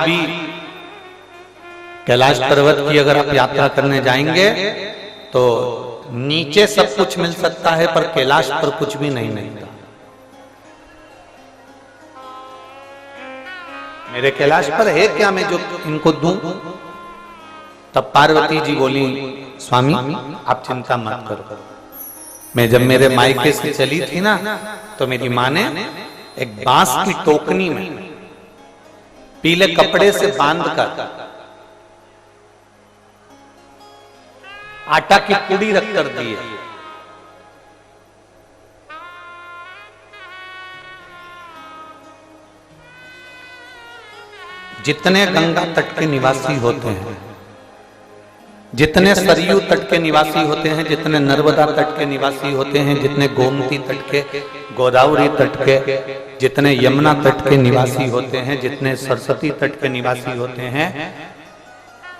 भी कैलाश पर्वत की अगर आप यात्रा करने जाएंगे तो नीचे सब कुछ मिल सकता है, पर कैलाश पर कुछ भी नहीं मिलता। मेरे कैलाश पर है क्या, मैं जो इनको दूं? तब पार्वती जी बोली, स्वामी आप चिंता मत करो। मैं जब मेरे मायके से चली थी ना, तो मेरी माँ ने एक बांस की टोकनी में पीले कपड़े से बांधकर आटा की पूड़ी रखकर दी है। जितने गंगा तट के निवासी होते हैं, जितने सरयू तट के निवासी होते हैं, जितने नर्मदा तट के निवासी होते हैं, जितने गोमती तट के, गोदावरी तट के, जितने यमुना तट के निवासी होते हैं, जितने सरस्वती तट के निवासी होते हैं,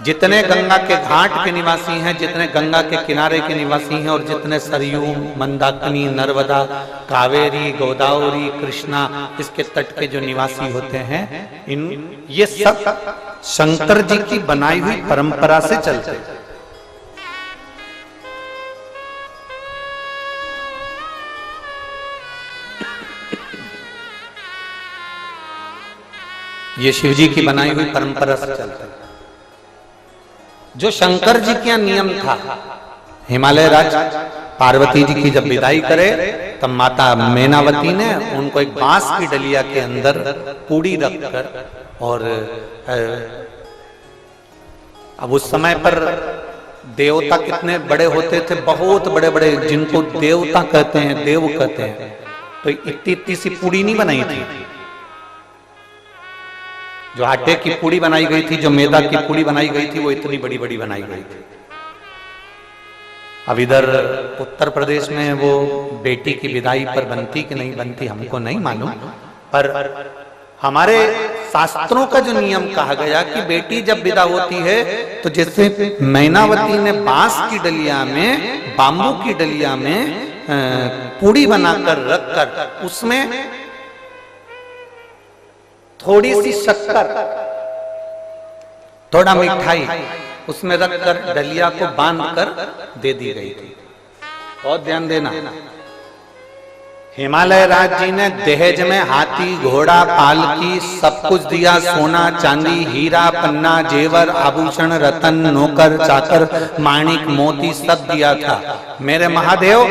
जितने गंगा के घाट के निवासी हैं, जितने गंगा के किनारे के निवासी हैं, और जितने सरयू, मंदाकिनी, नर्मदा, कावेरी, गोदावरी, कृष्णा, इसके तट के जो निवासी होते हैं, ये सब शंकर जी की बनाई हुई परंपरा से चलते हैं। ये शिव जी की बनाई हुई परंपरा से चलता है। जो शंकर जी का नियम था, हिमालय राज पार्वती जी की जब विदाई करे, तब माता मैनावती ने उनको एक बांस की डलिया के अंदर पूड़ी रखकर, और अब उस समय पर देवता कितने बड़े होते थे, बहुत बड़े बड़े, जिनको देवता कहते हैं, देव कहते हैं, तो इतनी इतनी सी पूड़ी नहीं बनाई थी। जो आटे की पूड़ी बनाई गई थी, जो मैदा की पूड़ी बनाई गई थी, वो इतनी बड़ी बड़ी बनाई गई थी। अब इधर उत्तर प्रदेश में वो बेटी की विदाई पर बनती कि नहीं बनती हमको नहीं मालूम, पर हमारे शास्त्रों का जो नियम कहा गया कि बेटी जब विदा होती है, तो जैसे मैनावती ने बांस की डलिया में, बाम्बू की डलिया में पूड़ी बनाकर रखकर, उसमें थोड़ी सी शक्कर, थोड़ा मिठाई उसमें रखकर डलिया को बांधकर दे दी गई थी। बहुत ध्यान देना, हिमालय राज जी ने दहेज में हाथी, घोड़ा, पालकी सब कुछ दिया, सोना, चांदी, हीरा, पन्ना, जेवर, आभूषण, रतन, नौकर, चाकर, माणिक, मोती सब दिया था। मेरे महादेव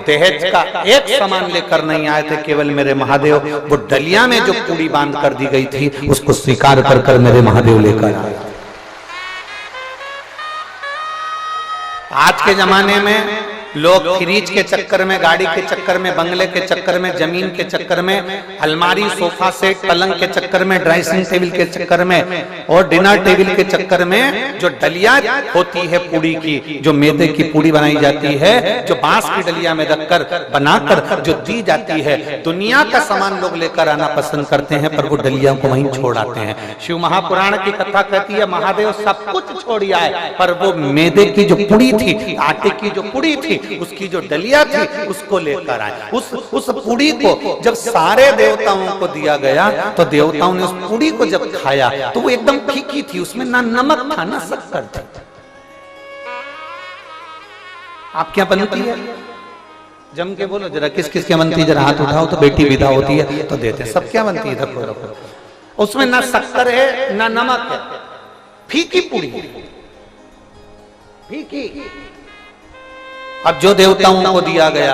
दहेज का एक सामान लेकर नहीं आए थे, केवल मेरे महादेव वो डलिया में जो पूड़ी बांध कर दी गई थी, उसको स्वीकार कर मेरे महादेव लेकर आए। आज के जमाने में लोग फ्रिज के चक्कर में, गाड़ी के चक्कर में, बंगले के चक्कर में, जमीन के चक्कर में, अलमारी, सोफा सेट, पलंग के चक्कर में, ड्रेसिंग टेबल के चक्कर में, और डिनर टेबल के चक्कर में जो डलिया होती है पूड़ी की, जो मैदे की पूड़ी बनाई जाती है, जो बांस की डलिया में रखकर बनाकर जो दी जाती है, दुनिया का सामान लोग लेकर आना पसंद करते हैं, पर वो डलिया को वहीं छोड़ आते हैं। शिव महापुराण की कथा कहती है, महादेव सब कुछ छोड़ आए, पर वो मैदे की जो पूड़ी थी, आटे की जो पूड़ी थी, उसकी जो डलिया थी, उसको लेकर आए। उस पूड़ी को जब सारे देवताओं को दिया गया, तो देवताओं ने उस पूड़ी को जब खाया, तो वो एकदम फीकी थी, उसमें ना नमक था ना शक्कर थी। आप क्या बनती है? जम के बोलो जरा, किस किस क्या बनती है? जरा हाथ उठाओ तो बेटी विदा होती है तो देते हैं। सब क्या बनती है? रखो रखो, उसमें ना शक्कर है ना नमक है, फीकी पूड़ी, फीकी। अब जो देवताओं को दिया गया,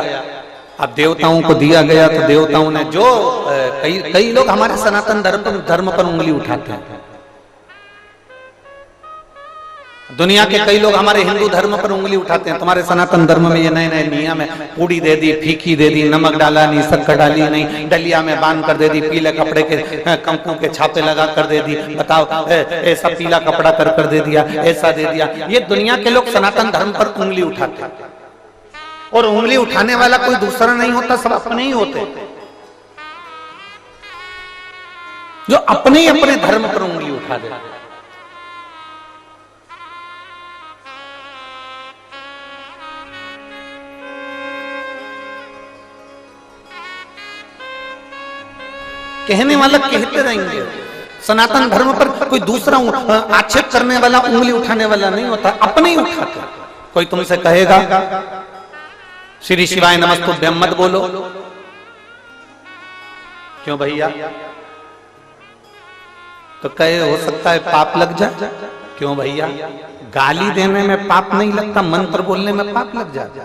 अब देवताओं को दिया गया, तो देवताओं ने जो कई लोग हमारे सनातन धर्म पर उंगली उठाते हैं। दुनिया के कई लोग हमारे हिंदू धर्म पर उंगली उठाते हैं। तुम्हारे सनातन धर्म में ये नए नए नियम है, पूड़ी दे दी, फीकी दे दी, नमक डाला नहीं, शक्कर डाली नहीं, डलिया में बांध कर दे दी, पीले कपड़े के कंकु के छापे लगा कर दे दी। बताओ, ऐसा पीला कपड़ा कर दे दिया, ऐसा दे दिया। ये दुनिया के लोग सनातन धर्म पर उंगली उठाते हैं, और उंगली उठाने वाला कोई दूसरा नहीं होता, सब अपने ही होते, जो अपने ही अपने धर्म पर उंगली उठा देते। कहने वाला कहते रहेंगे, सनातन धर्म पर कोई दूसरा आक्षेप करने वाला, उंगली उठाने वाला नहीं होता, अपने ही उठाते। कोई तुमसे कहेगा श्री शिवाय नमस्तुभ्यम मत बोलो, क्यों भैया? तो कहे हो सकता है पाप लग जाए, क्यों भैया? गाली देने में पाप नहीं लगता, मंत्र बोलने में पाप लग जाता।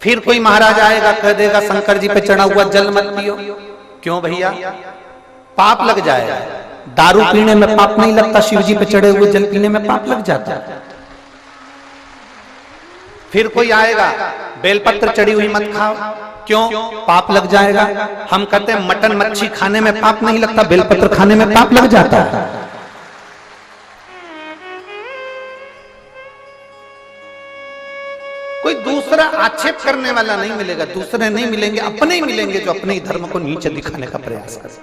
फिर कोई महाराज आएगा कह देगा शंकर जी पे चढ़ा हुआ जल मत पियो, क्यों भैया? पाप लग जाएगा। दारू पीने में पाप नहीं लगता, शिव जी पे चढ़े हुए जल पीने में पाप लग जाता है। फिर कोई आएगा बेलपत्र चढ़ी हुई मत खाओ, क्यों? पाप लग जाएगा। हम कहते हैं मटन मच्छी खाने में पाप नहीं लगता, बेलपत्र खाने में पाप लग जाता है। कोई दूसरा आक्षेप करने वाला नहीं मिलेगा, दूसरे नहीं मिलेंगे, अपने ही मिलेंगे जो अपने ही धर्म को नीचे दिखाने का प्रयास करें।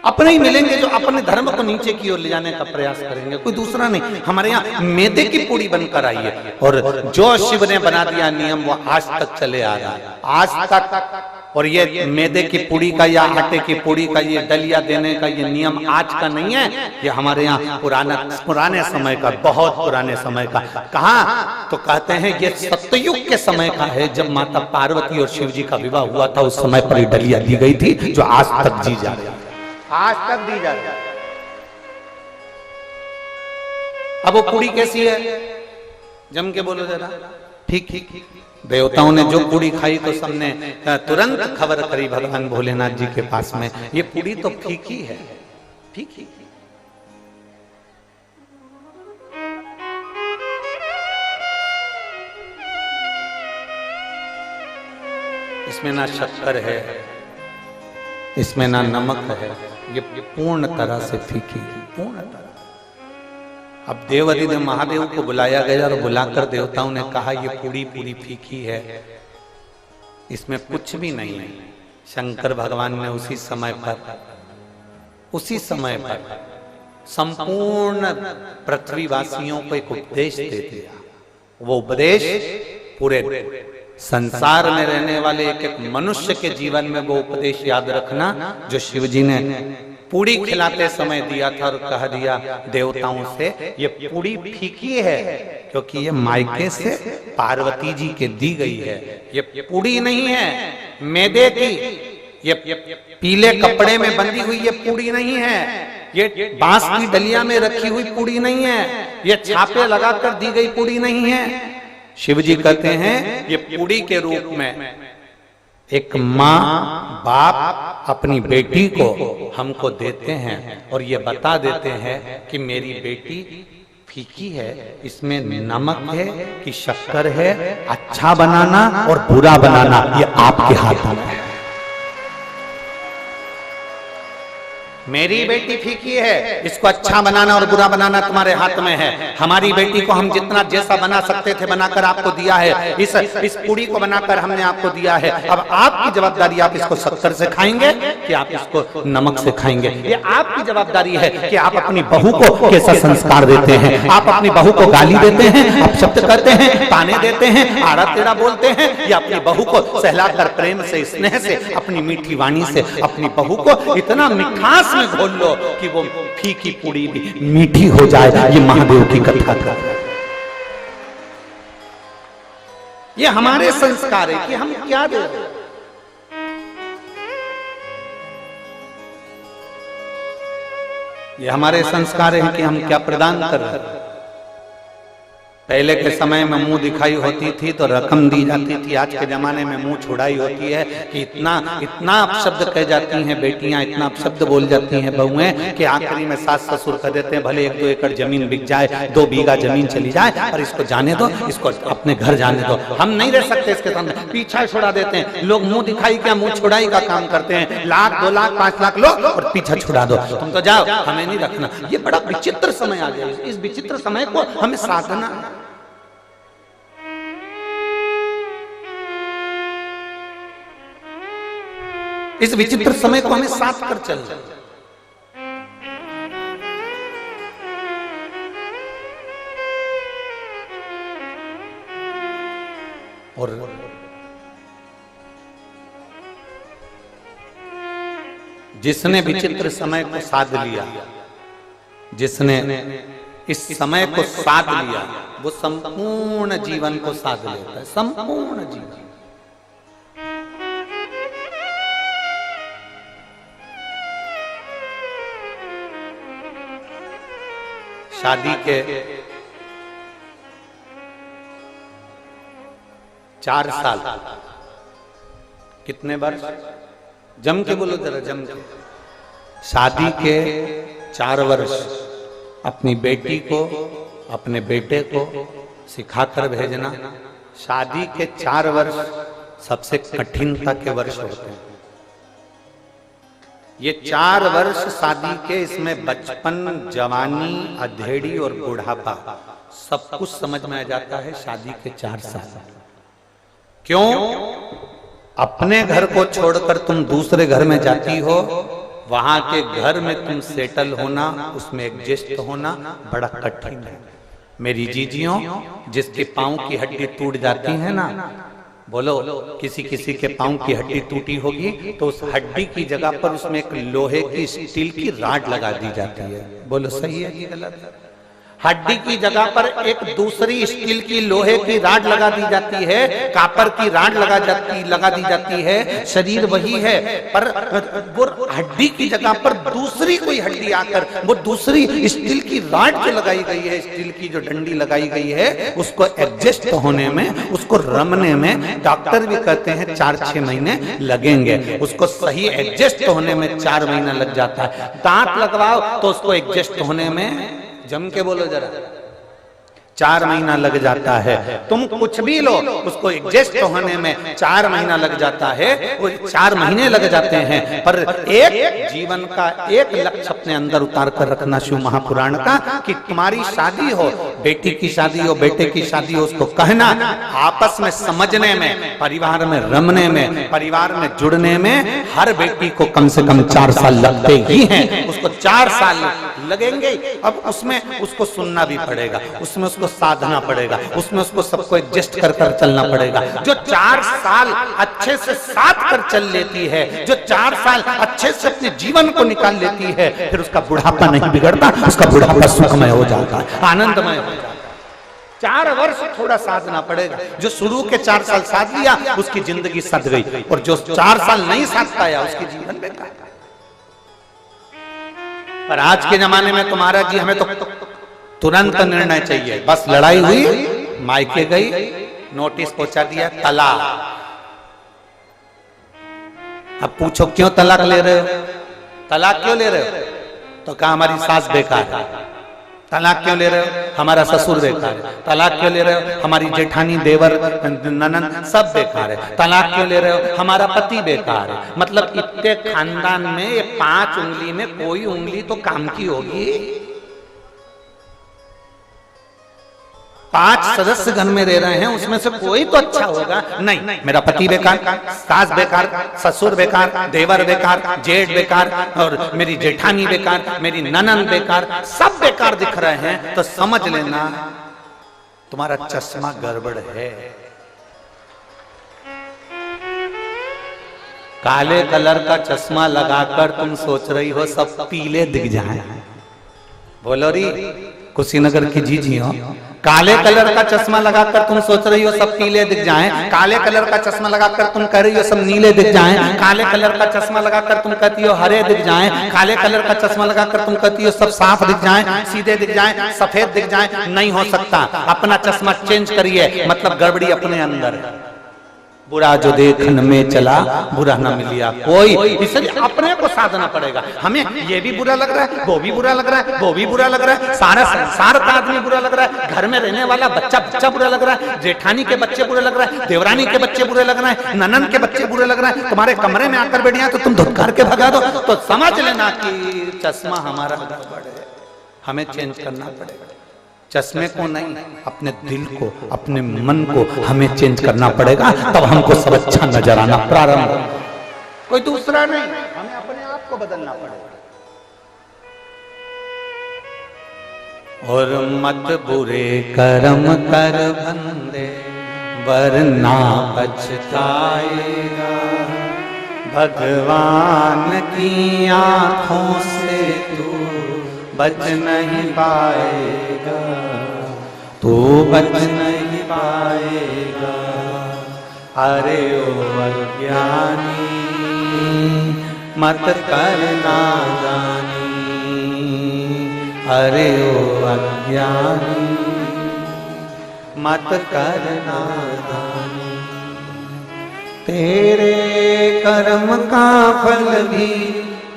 अपने ही मिलेंगे जो अपने धर्म को नीचे की ओर ले जाने का प्रयास करेंगे, कोई दूसरा नहीं। हमारे यहाँ मैदे की पूड़ी बनकर आई है और जो शिव ने बना दिया नियम वो आज तक चले आ रहा है, आज तक। और ये मैदे की पूड़ी का या आटे की पूड़ी का ये दलिया देने का ये नियम आज का नहीं है, ये हमारे यहाँ पुराने समय का, बहुत पुराने समय का। कहाँ? तो कहते हैं ये सतयुग के समय का है, जब माता पार्वती और शिव जी का विवाह हुआ था, उस समय पर ये दलिया दी गई थी, जो आज तक जी जा रही है, आज तक दी जा रही है। अब वो पूड़ी कैसी है? जम के बोलो जरा। ठीक ठीक। देवताओं ने जो पूड़ी खाई तो सबने तुरंत खबर करी भगवान भोलेनाथ जी के पास में, ये पूड़ी तो फीकी है, फीकी। इसमें ना शक्कर है, इसमें ना नमक है, ये पूर्ण तरह से फीकी है, पूर्ण तरह। अब देवाधिदेव महादेव को बुलाया गया और बुलाकर देवताओं ने कहा ये पूरी पूरी फीकी है, इसमें कुछ भी नहीं है। शंकर भगवान ने उसी समय पर संपूर्ण पृथ्वीवासियों को एक उपदेश दे दिया। वो उपदेश पूरे संसार में रहने वाले एक एक मनुष्य के जीवन में वो उपदेश याद रखना, जो शिव जी ने पूड़ी खिलाते समय दिया था और कह दिया देवताओं से ये पूड़ी फीकी है क्योंकि ये मायके से पार्वती जी के दी गई है, ये पूड़ी नहीं है मैदे की, ये पीले कपड़े में बंधी हुई ये पूड़ी नहीं है, ये बांस की डलिया में रखी हुई पूड़ी नहीं है, ये छापे लगाकर दी गई पूड़ी नहीं है। शिव जी कहते हैं ये पूड़ी के रूप में एक माँ बाप अपनी बेटी को हमको देते हैं और ये बता देते हैं कि मेरी बेटी फीकी है, इसमें नमक है कि शक्कर है, अच्छा बनाना और बुरा बनाना ये आपके हाथ में है। मेरी बेटी फीकी है, इसको अच्छा बनाना और बुरा बनाना तुम्हारे हाथ में है। हमारी बेटी को हम जितना जैसा बना सकते थे बनाकर आपको दिया है, इस पूड़ी को बनाकर हमने आपको दिया है। अब आपकी जवाबदारी, आप इसको शक्कर से खाएंगे कि आप इसको नमक से खाएंगे, ये आपकी जवाबदारी है कि आप अपनी बहू को कैसा संस्कार देते हैं। आप अपनी बहू को गाली देते हैं, आप शब्द कहते हैं, ताने देते हैं, आड़ा टेढ़ा बोलते हैं, या अपनी बहू को सहलाकर प्रेम से, स्नेह से, अपनी मीठी वाणी से अपनी बहू को इतना मिठास में घोल लो कि वो फीकी पूड़ी भी मीठी हो जाए। ये महादेव की कथा का, ये हमारे संस्कार है कि हम क्या दे रहे हैं। ये हमारे संस्कार है कि हम क्या प्रदान कर रहे हैं। पहले के समय में मुंह दिखाई होती थी तो रकम दी जाती थी, आज के जमाने में मुंह छुड़ाई होती है कि इतना अपशब्द कह जाती हैं बेटियां, इतना अपशब्द बोल जाती हैं बहुएं कि आखिरी में सास ससुर कह देते हैं भले 1-2 एकड़ जमीन बिक जाए, 2 बीघा जमीन चली जाए, और इसको जाने दो, इसको अपने घर जाने दो, हम नहीं रह सकते इसके सामने। पीछा छुड़ा देते हैं लोग, मुंह दिखाई क्या मुंह छुड़ाई का काम करते हैं। 1,00,000, 2 लाख, 5 लाख लो और पीछा छुड़ा दो, तुम तो जाओ, हमें नहीं रखना। ये बड़ा विचित्र समय आ गया। इस विचित्र समय को हमें साधना, इस विचित्र समय को हमें साथ कर चलना। और जिसने विचित्र समय को साध लिया, जिसने इस समय को साध लिया, वो संपूर्ण जीवन को साध लेता है, संपूर्ण जीवन। शादी के 4 साल, कितने वर्ष, जम के बोलो जरा, जम के। शादी के 4 वर्ष अपनी बेटी को, अपने बेटे को सिखाकर भेजना। शादी के 4 वर्ष सबसे कठिनता के वर्ष होते हैं। ये 4 वर्ष शादी के, इसमें बचपन, जवानी, अधेड़ी और बुढ़ापा सब कुछ समझ में आ जाता है शादी के 4 साल। क्यों? अपने घर को छोड़कर तुम दूसरे घर में जाती हो, वहां के घर में तुम सेटल होना, उसमें एडजस्ट होना बड़ा कठिन है। मेरी जीजियों, जिसके पांव की हड्डी टूट जाती है ना, बोलो, किसी किसी के पांव की हड्डी टूटी होगी तो उस हड्डी की जगह पर उसमें एक लोहे की, स्टील की राड लगा दी जाती है। बोलो सही है कि गलत है? हड्डी की जगह पर एक दूसरी स्टील की, लोहे की राड लगा दी जाती है, कापर की राड लगा दी जाती है। शरीर वही है, पर वो हड्डी की जगह पर दूसरी कोई हड्डी आकर, वो दूसरी स्टील की राड जो लगाई गई है, स्टील की जो डंडी लगाई गई है, उसको एडजस्ट होने में, उसको रमने में डॉक्टर भी कहते हैं 4-6 महीने लगेंगे। उसको सही एडजस्ट होने में 4 महीना लग जाता है। दांत लगवाओ तो उसको एडजस्ट होने में, जम के बोलो जरा, 4 महीना लग जाता है। तुम कुछ भी लो, उसको एडजस्ट होने में 4 महीना लग जाता है, वो 4 महीने लग जाते हैं। पर एक जीवन का एक लक्ष्य अपने अंदर उतार कर रखना शिव महापुराण का, कि तुम्हारी शादी हो, बेटी की शादी हो, बेटे की शादी हो, उसको कहना, आपस में समझने में, परिवार में रमने में, परिवार में जुड़ने में हर बेटी को कम से कम 4 साल लगते ही हैं। उसको 4 साल लगेंगे। अब उसमें उसको सुनना भी पड़ेगा, उसमें उसको साधना पड़ेगा, उसमें उसको सबको एडजस्ट कर कर चलना पड़ेगा। जो 4 साल अच्छे से साथ कर चल लेती है, जो 4 साल अच्छे से अपने जीवन को निकाल लेती है, फिर उसका बुढ़ापा नहीं बिगड़ता, उसका बुढ़ापा सुखमय हो जाता है, आनंदमय हो जाता है। 4 वर्ष थोड़ा साधना पड़ेगा। जो शुरू के 4 साल साध लिया, उसकी जिंदगी सध गई, और जो 4 साल नहीं साध पाया, उसकी जीवन बेकार। पर आज के जमाने में तुम्हारा जी, हमें तो तुरंत निर्णय चाहिए। बस लड़ाई हुई, मायके गई, नोटिस पहुंचा दिया, तलाक। अब पूछो क्यों तलाक ले रहे हो? तलाक क्यों ले रहे हो? तो कहा हमारी सास बेकार है। तलाक क्यों ले रहे हो? हमारा ससुर बेकार है। तलाक क्यों ले रहे हो? हमारी जेठानी, देवर, ननद सब बेकार है। तलाक क्यों ले रहे हो? हमारा पति बेकार है। मतलब इतने खानदान में ये 5 उंगली में कोई उंगली तो काम की होगी। 5 सदस्य घर में रह रहे हैं, उसमें से कोई तो अच्छा होगा। नहीं, मेरा पति बेकार, सास बेकार, ससुर बेकार, देवर बेकार, जेठ बेकार, और मेरी जेठानी बेकार, मेरी ननद बेकार, सब बेकार दिख रहे हैं, तो समझ लेना तुम्हारा चश्मा गड़बड़ है। काले कलर का चश्मा लगाकर तुम सोच रही हो सब पीले दिख जाए। बोलो री कुशीनगर की जीजी हो, काले कलर का चश्मा लगाकर तुम सोच रही हो सब पीले दिख जाएं। काले कलर का चश्मा लगाकर तुम कह रही हो सब नीले दिख जाएं। काले कलर का चश्मा लगाकर तुम कहती हो हरे दिख जाएं। काले कलर का चश्मा लगाकर तुम कहती हो सब साफ दिख जाएं, सीधे दिख जाएं, सफेद दिख जाएं। नहीं हो सकता। अपना चश्मा चेंज करिए, मतलब गड़बड़ी अपने अंदर है। बुरा जो देखन में चला बुरा न मिलिया कोई, इसलिए अपने को साधना पड़ेगा। हमें ये भी बुरा लग रहा है, वो भी बुरा लग रहा है, वो भी बुरा लग रहा है, सारा संसार का आदमी बुरा लग रहा है, घर में रहने वाला बच्चा बुरा लग रहा है, जेठानी के बच्चे बुरे लग रहा है, देवरानी के बच्चे बुरे लग रहे हैं, ननन के बच्चे बुरे लग रहे हैं। तुम्हारे कमरे में आकर बैठ जाए तो तुम धुतकार के भगा दो, तो समझ लेना कि चश्मा हमारा गड़बड़ है, हमें चेंज करना पड़ेगा। चश्मे को नहीं, अपने दिल को, अपने मन को हमें चेंज करना पड़ेगा, तब हमको सब अच्छा नजर आना प्रारंभ। कोई दूसरा नहीं, हमें अपने आप को बदलना पड़ेगा। और मत बुरे कर्म कर बंदे वरना पछताएगा, भगवान की आंखों से तू बच नहीं पाएगा, तू बच नहीं पाएगा। अरे ओ अज्ञानी मत कर नादानी, अरे ओ अज्ञानी मत कर नादानी। तेरे कर्म का फल भी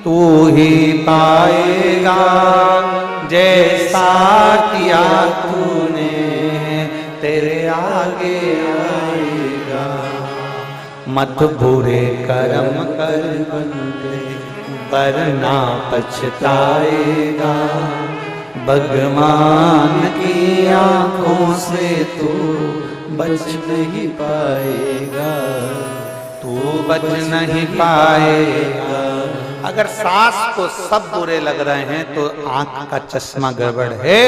तू ही पाएगा, जैसा किया तूने तेरे आगे आएगा। मत बुरे कर्म कर बंदे वरना पछताएगा, भगवान की आंखों से तू बच नहीं पाएगा, तू बच नहीं पाएगा। अगर सास को सब बुरे लग रहे हैं तो आंख का चश्मा गड़बड़ है,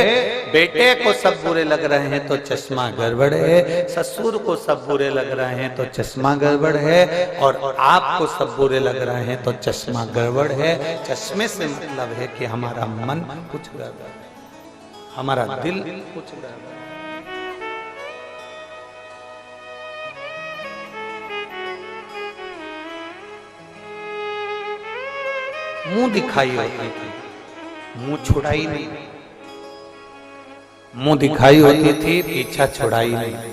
बेटे को सब बुरे लग रहे हैं तो चश्मा गड़बड़ है, ससुर को सब बुरे लग रहे हैं तो चश्मा गड़बड़ है, और आपको सब बुरे लग रहे हैं तो चश्मा गड़बड़ है। चश्मे से मतलब है कि हमारा मन कुछ गड़बड़ है, हमारा दिल कुछ गड़बड़ है। मुंह दिखाई होती थी, मुंह छुड़ाई नहीं। मुंह दिखाई होती थी, पीछा छुड़ाई नहीं।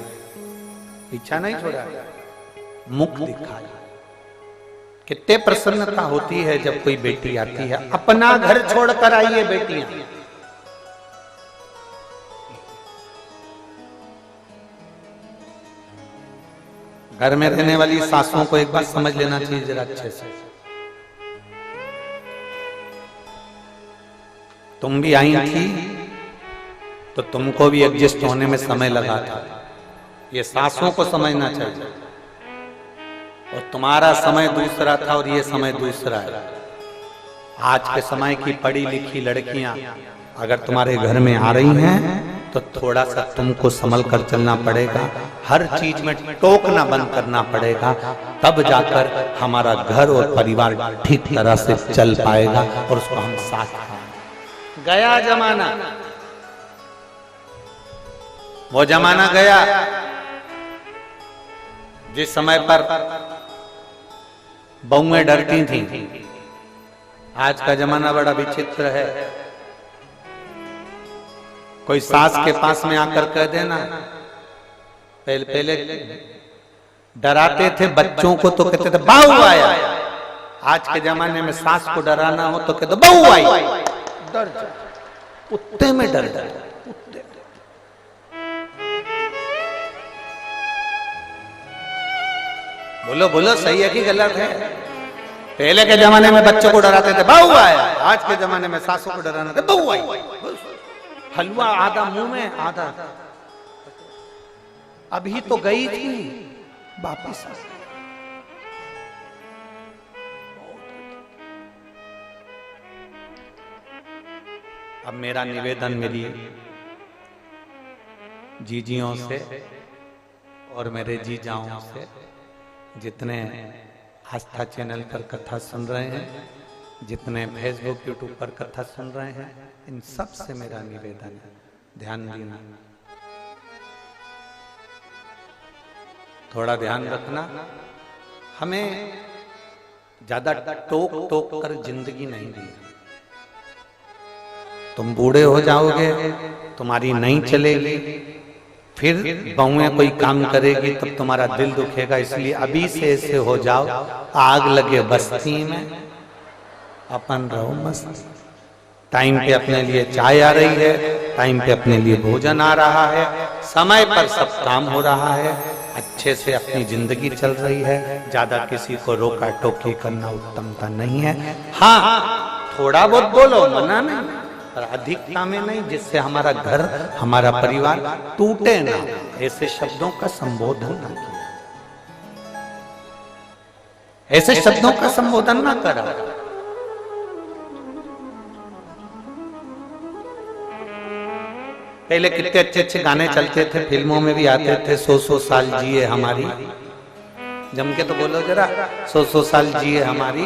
पीछा नहीं छोड़ा, मुख दिखाई। कितने प्रसन्नता होती है जब कोई बेटी आती है। अपना घर छोड़कर आई है बेटियां, घर में रहने वाली सासों को एक बात समझ लेना चाहिए जरा अच्छे से। तुम भी आई थी तो तुमको भी एडजस्ट होने में समय लगा था, ये सासों को समझना चाहिए। और तुम्हारा समय दूसरा था और ये समय दूसरा है। आज के समय की पढ़ी लिखी लड़कियां अगर तुम्हारे घर में आ रही हैं तो थोड़ा सा तुमको संभल कर चलना पड़ेगा, हर चीज में टोकना बंद करना पड़ेगा, तब जाकर हमारा घर और परिवार ठीक तरह से चल पाएगा और उसको हम साथ। गया जमाना, वो जमाना गया जिस समय पर बहुएं डरती थीं। आज का जमाना बड़ा विचित्र है। कोई सास के पास में आकर कह देना, पहले डराते थे बच्चों को तो कहते थे बहू आया। आज के जमाने में सास को डराना हो तो कहते बहू आई, डर जा, कुत्ते में डर जा। बोलो बोलो, सही है कि गलत है? पहले के जमाने में बच्चों को डराते थे बहू आया, आज के जमाने में सासों को डराना थे बहू आई। हलवा आधा मुंह में आधा, अभी तो गई थी वापिस। अब मेरा निवेदन मेरी जीजियों से और मेरे जीजाओं से, जितने आस्था चैनल पर कथा सुन रहे हैं, जितने फेसबुक यूट्यूब पर कथा सुन रहे हैं, इन सब से मेरा निवेदन है, ध्यान देना, थोड़ा ध्यान रखना। हमें ज्यादा टोक टोक कर जिंदगी नहीं दी। तुम बूढ़े हो जाओगे, तुम्हारी नहीं चलेगी, फिर बहुएं कोई काम करेगी तब तुम्हारा दिल दुखेगा। इसलिए अभी से ऐसे हो जाओ, आग लगे बस्ती में अपन रहो मस्त। टाइम पे अपने लिए चाय आ रही है, टाइम पे अपने लिए भोजन आ रहा है, समय पर सब काम हो रहा है, अच्छे से अपनी जिंदगी चल रही है। ज्यादा किसी को रोका टोकी करना उत्तमता नहीं है। हाँ, थोड़ा बहुत बोलो, मना नहीं, पर अधिकता में नहीं, जिससे हमारा घर हमारा परिवार टूटे ना। ऐसे शब्दों का संबोधन ना किया, ऐसे शब्दों का संबोधन ना करा। पहले कितने अच्छे अच्छे गाने चलते थे, फिल्मों में भी आते थे, 100 साल जिए हमारी जम के तो बोलो जरा, 100 साल जिए हमारी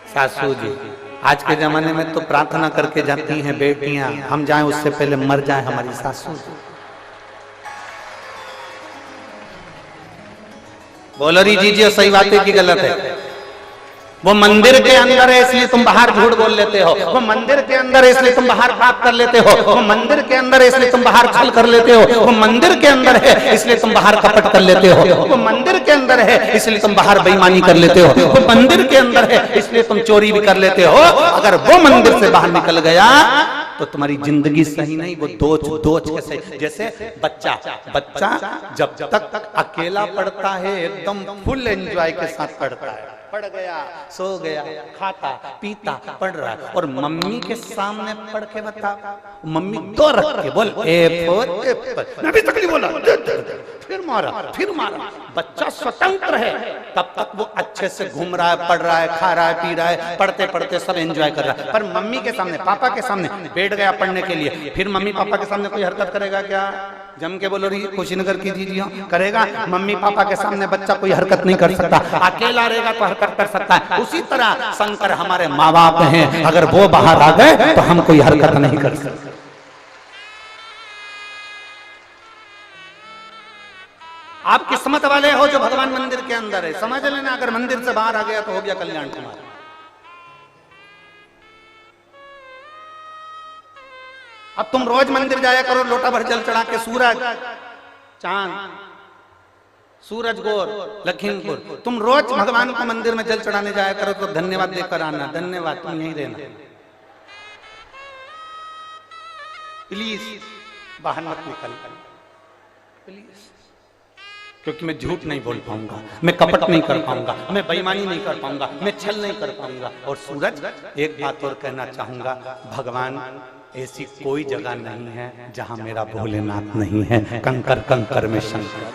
सासू जी। आज के जमाने में तो प्रार्थना करके जाती हैं बेटियां, हम जाएं उससे पहले मर जाएं हमारी सासू जी। बोलो री जीजिए, सही बात है कि गलत है? वो मंदिर के अंदर है इसलिए तुम बाहर झूठ बोल लेते हो, वो मंदिर के अंदर है इसलिए तुम बाहर पाप कर लेते हो, वो मंदिर के अंदर है इसलिए तुम बाहर छल कर लेते हो, वो मंदिर के अंदर है इसलिए तुम बाहर कपट कर लेते हो, वो मंदिर के अंदर है इसलिए तुम बाहर बेईमानी कर लेते हो, वो मंदिर के अंदर है इसलिए तुम चोरी भी कर लेते हो। अगर वो मंदिर से बाहर निकल गया तो तुम्हारी जिंदगी सही नहीं, वो दोच के सही। जैसे बच्चा जब तक अकेला पढ़ता है एकदम फुल एंजॉय के साथ पढ़ता है, पढ़ गया, सो गया, खाता पीता पढ़ रहा है, और मम्मी के सामने पढ़ के बता, मम्मी दो रख के बोल ए फोर एप्पल, मैं भी तक नहीं बोला, फिर मारा। बच्चा स्वतंत्र है, तब तक वो अच्छे से घूम रहा है, पढ़ रहा है, खा रहा है, पी रहा है, पढ़ते पढ़ते सब एंजॉय कर रहा है। पर मम्मी के सामने, पापा के सामने बैठ गया पढ़ने के लिए, फिर मम्मी पापा के सामने कोई हरकत करेगा क्या? जम के बोलो रही, कुशीनगर की दीजिए, करेगा? मम्मी पापा के सामने बच्चा कोई हरकत नहीं कर सकता, अकेला रहेगा तो हरकत कर सकता है। उसी तरह शंकर हमारे माँ बाप हैं, अगर वो बाहर आ गए तो हम कोई हरकत नहीं कर सकते। आप किस्मत वाले हो जो भगवान मंदिर के अंदर है, समझ लेना। अगर मंदिर से बाहर आ गया तो हो गया कल्याण तुम्हारा। अब तुम रोज मंदिर जाया करो, लोटा भर जल चढ़ा के, सूरज चांद, सूरज गौर लखीमपुर, तुम रोज भगवान को मंदिर में जल चढ़ाने जाया करो तो धन्यवाद देकर आना, धन्यवाद तुम यही देना। प्लीज बाहर मत निकल प्लीज, क्योंकि मैं झूठ नहीं बोल पाऊंगा, मैं कपट नहीं कर पाऊंगा, मैं बेईमानी नहीं कर पाऊंगा, मैं छल नहीं कर पाऊंगा। और सूरज, एक बात और कहना चाहूंगा, भगवान ऐसी कोई जगह नहीं है जहां मेरा भोलेनाथ नहीं है। कंकर कंकर में शंकर,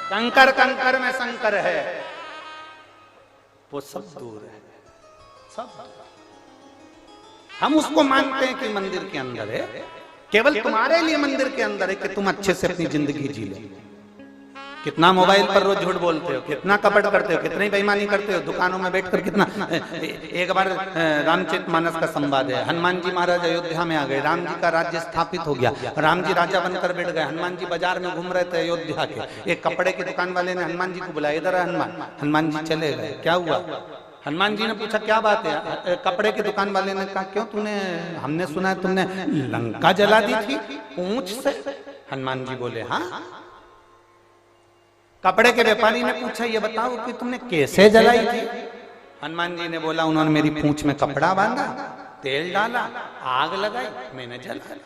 कंकर कंकर में शंकर है, वो सब दूर है, सब। हम उसको मानते हैं कि मंदिर के अंदर है, केवल तुम्हारे लिए मंदिर के अंदर है कि तुम अच्छे से अपनी जिंदगी जी लो। कितना मोबाइल पर रोज झूठ बोलते हो, कितना कपट करते हो, कितनी बेईमानी करते हो, दुकानों में बैठकर कितना। एक बार रामचरितमानस का संवाद है, हनुमान जी महाराज अयोध्या में आ गए, राम जी का राज्य स्थापित हो गया, राम जी राजा बनकर बैठ गए, हनुमान जी बाजार में घूम रहे थे अयोध्या के। एक कपड़े की दुकान वाले ने हनुमान जी को बुलाया, इधर हनुमान। हनुमान जी चले गए, क्या हुआ? हनुमान जी ने पूछा क्या बात है? कपड़े की दुकान वाले ने कहा क्यों तूने, हमने सुना है तुमने लंका जला दी थी पूंछ से। हनुमान जी बोले हाँ। कपड़े के व्यापारी ने पूछा ये बताओ कि तुमने कैसे जलाई थी? हनुमान जी ने बोला उन्होंने मेरी पूंछ में कपड़ा बांधा, तेल डाला, आग लगाई, मैंने जला।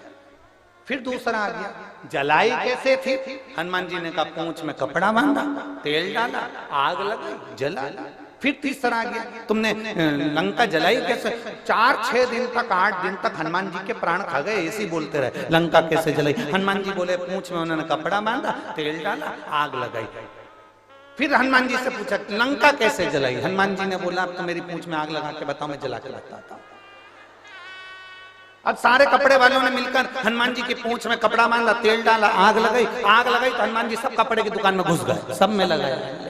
फिर दूसरा आ गया, जलाई कैसे थी? हनुमान जी ने कहा पूंछ में कपड़ा बांधा, तेल डाला, आग लगाई, जला। फिर तीसरा आ गया, तुमने लंका जलाई कैसे? 4-6 दिन तक, 8 दिन तक हनुमान जी के प्राण खा गए, ऐसे बोलते रहे लंका कैसे जलाई। हनुमान जी बोले पूंछ में उन्होंने कपड़ा बांधा, तेल डाला, आग लगाई। फिर हनुमान जी से पूछा लंका कैसे जलाई? हनुमान जी ने बोला अब तो मेरी पूंछ में आग लगा के बताओ, मैं जला के बताता हूं। अब सारे कपड़े वालों ने मिलकर हनुमान जी की पूंछ में कपड़ा बांधा, तेल डाला, आग लगाई तो हनुमान जी सब कपड़े की दुकान में घुस गए, सब में लगाया।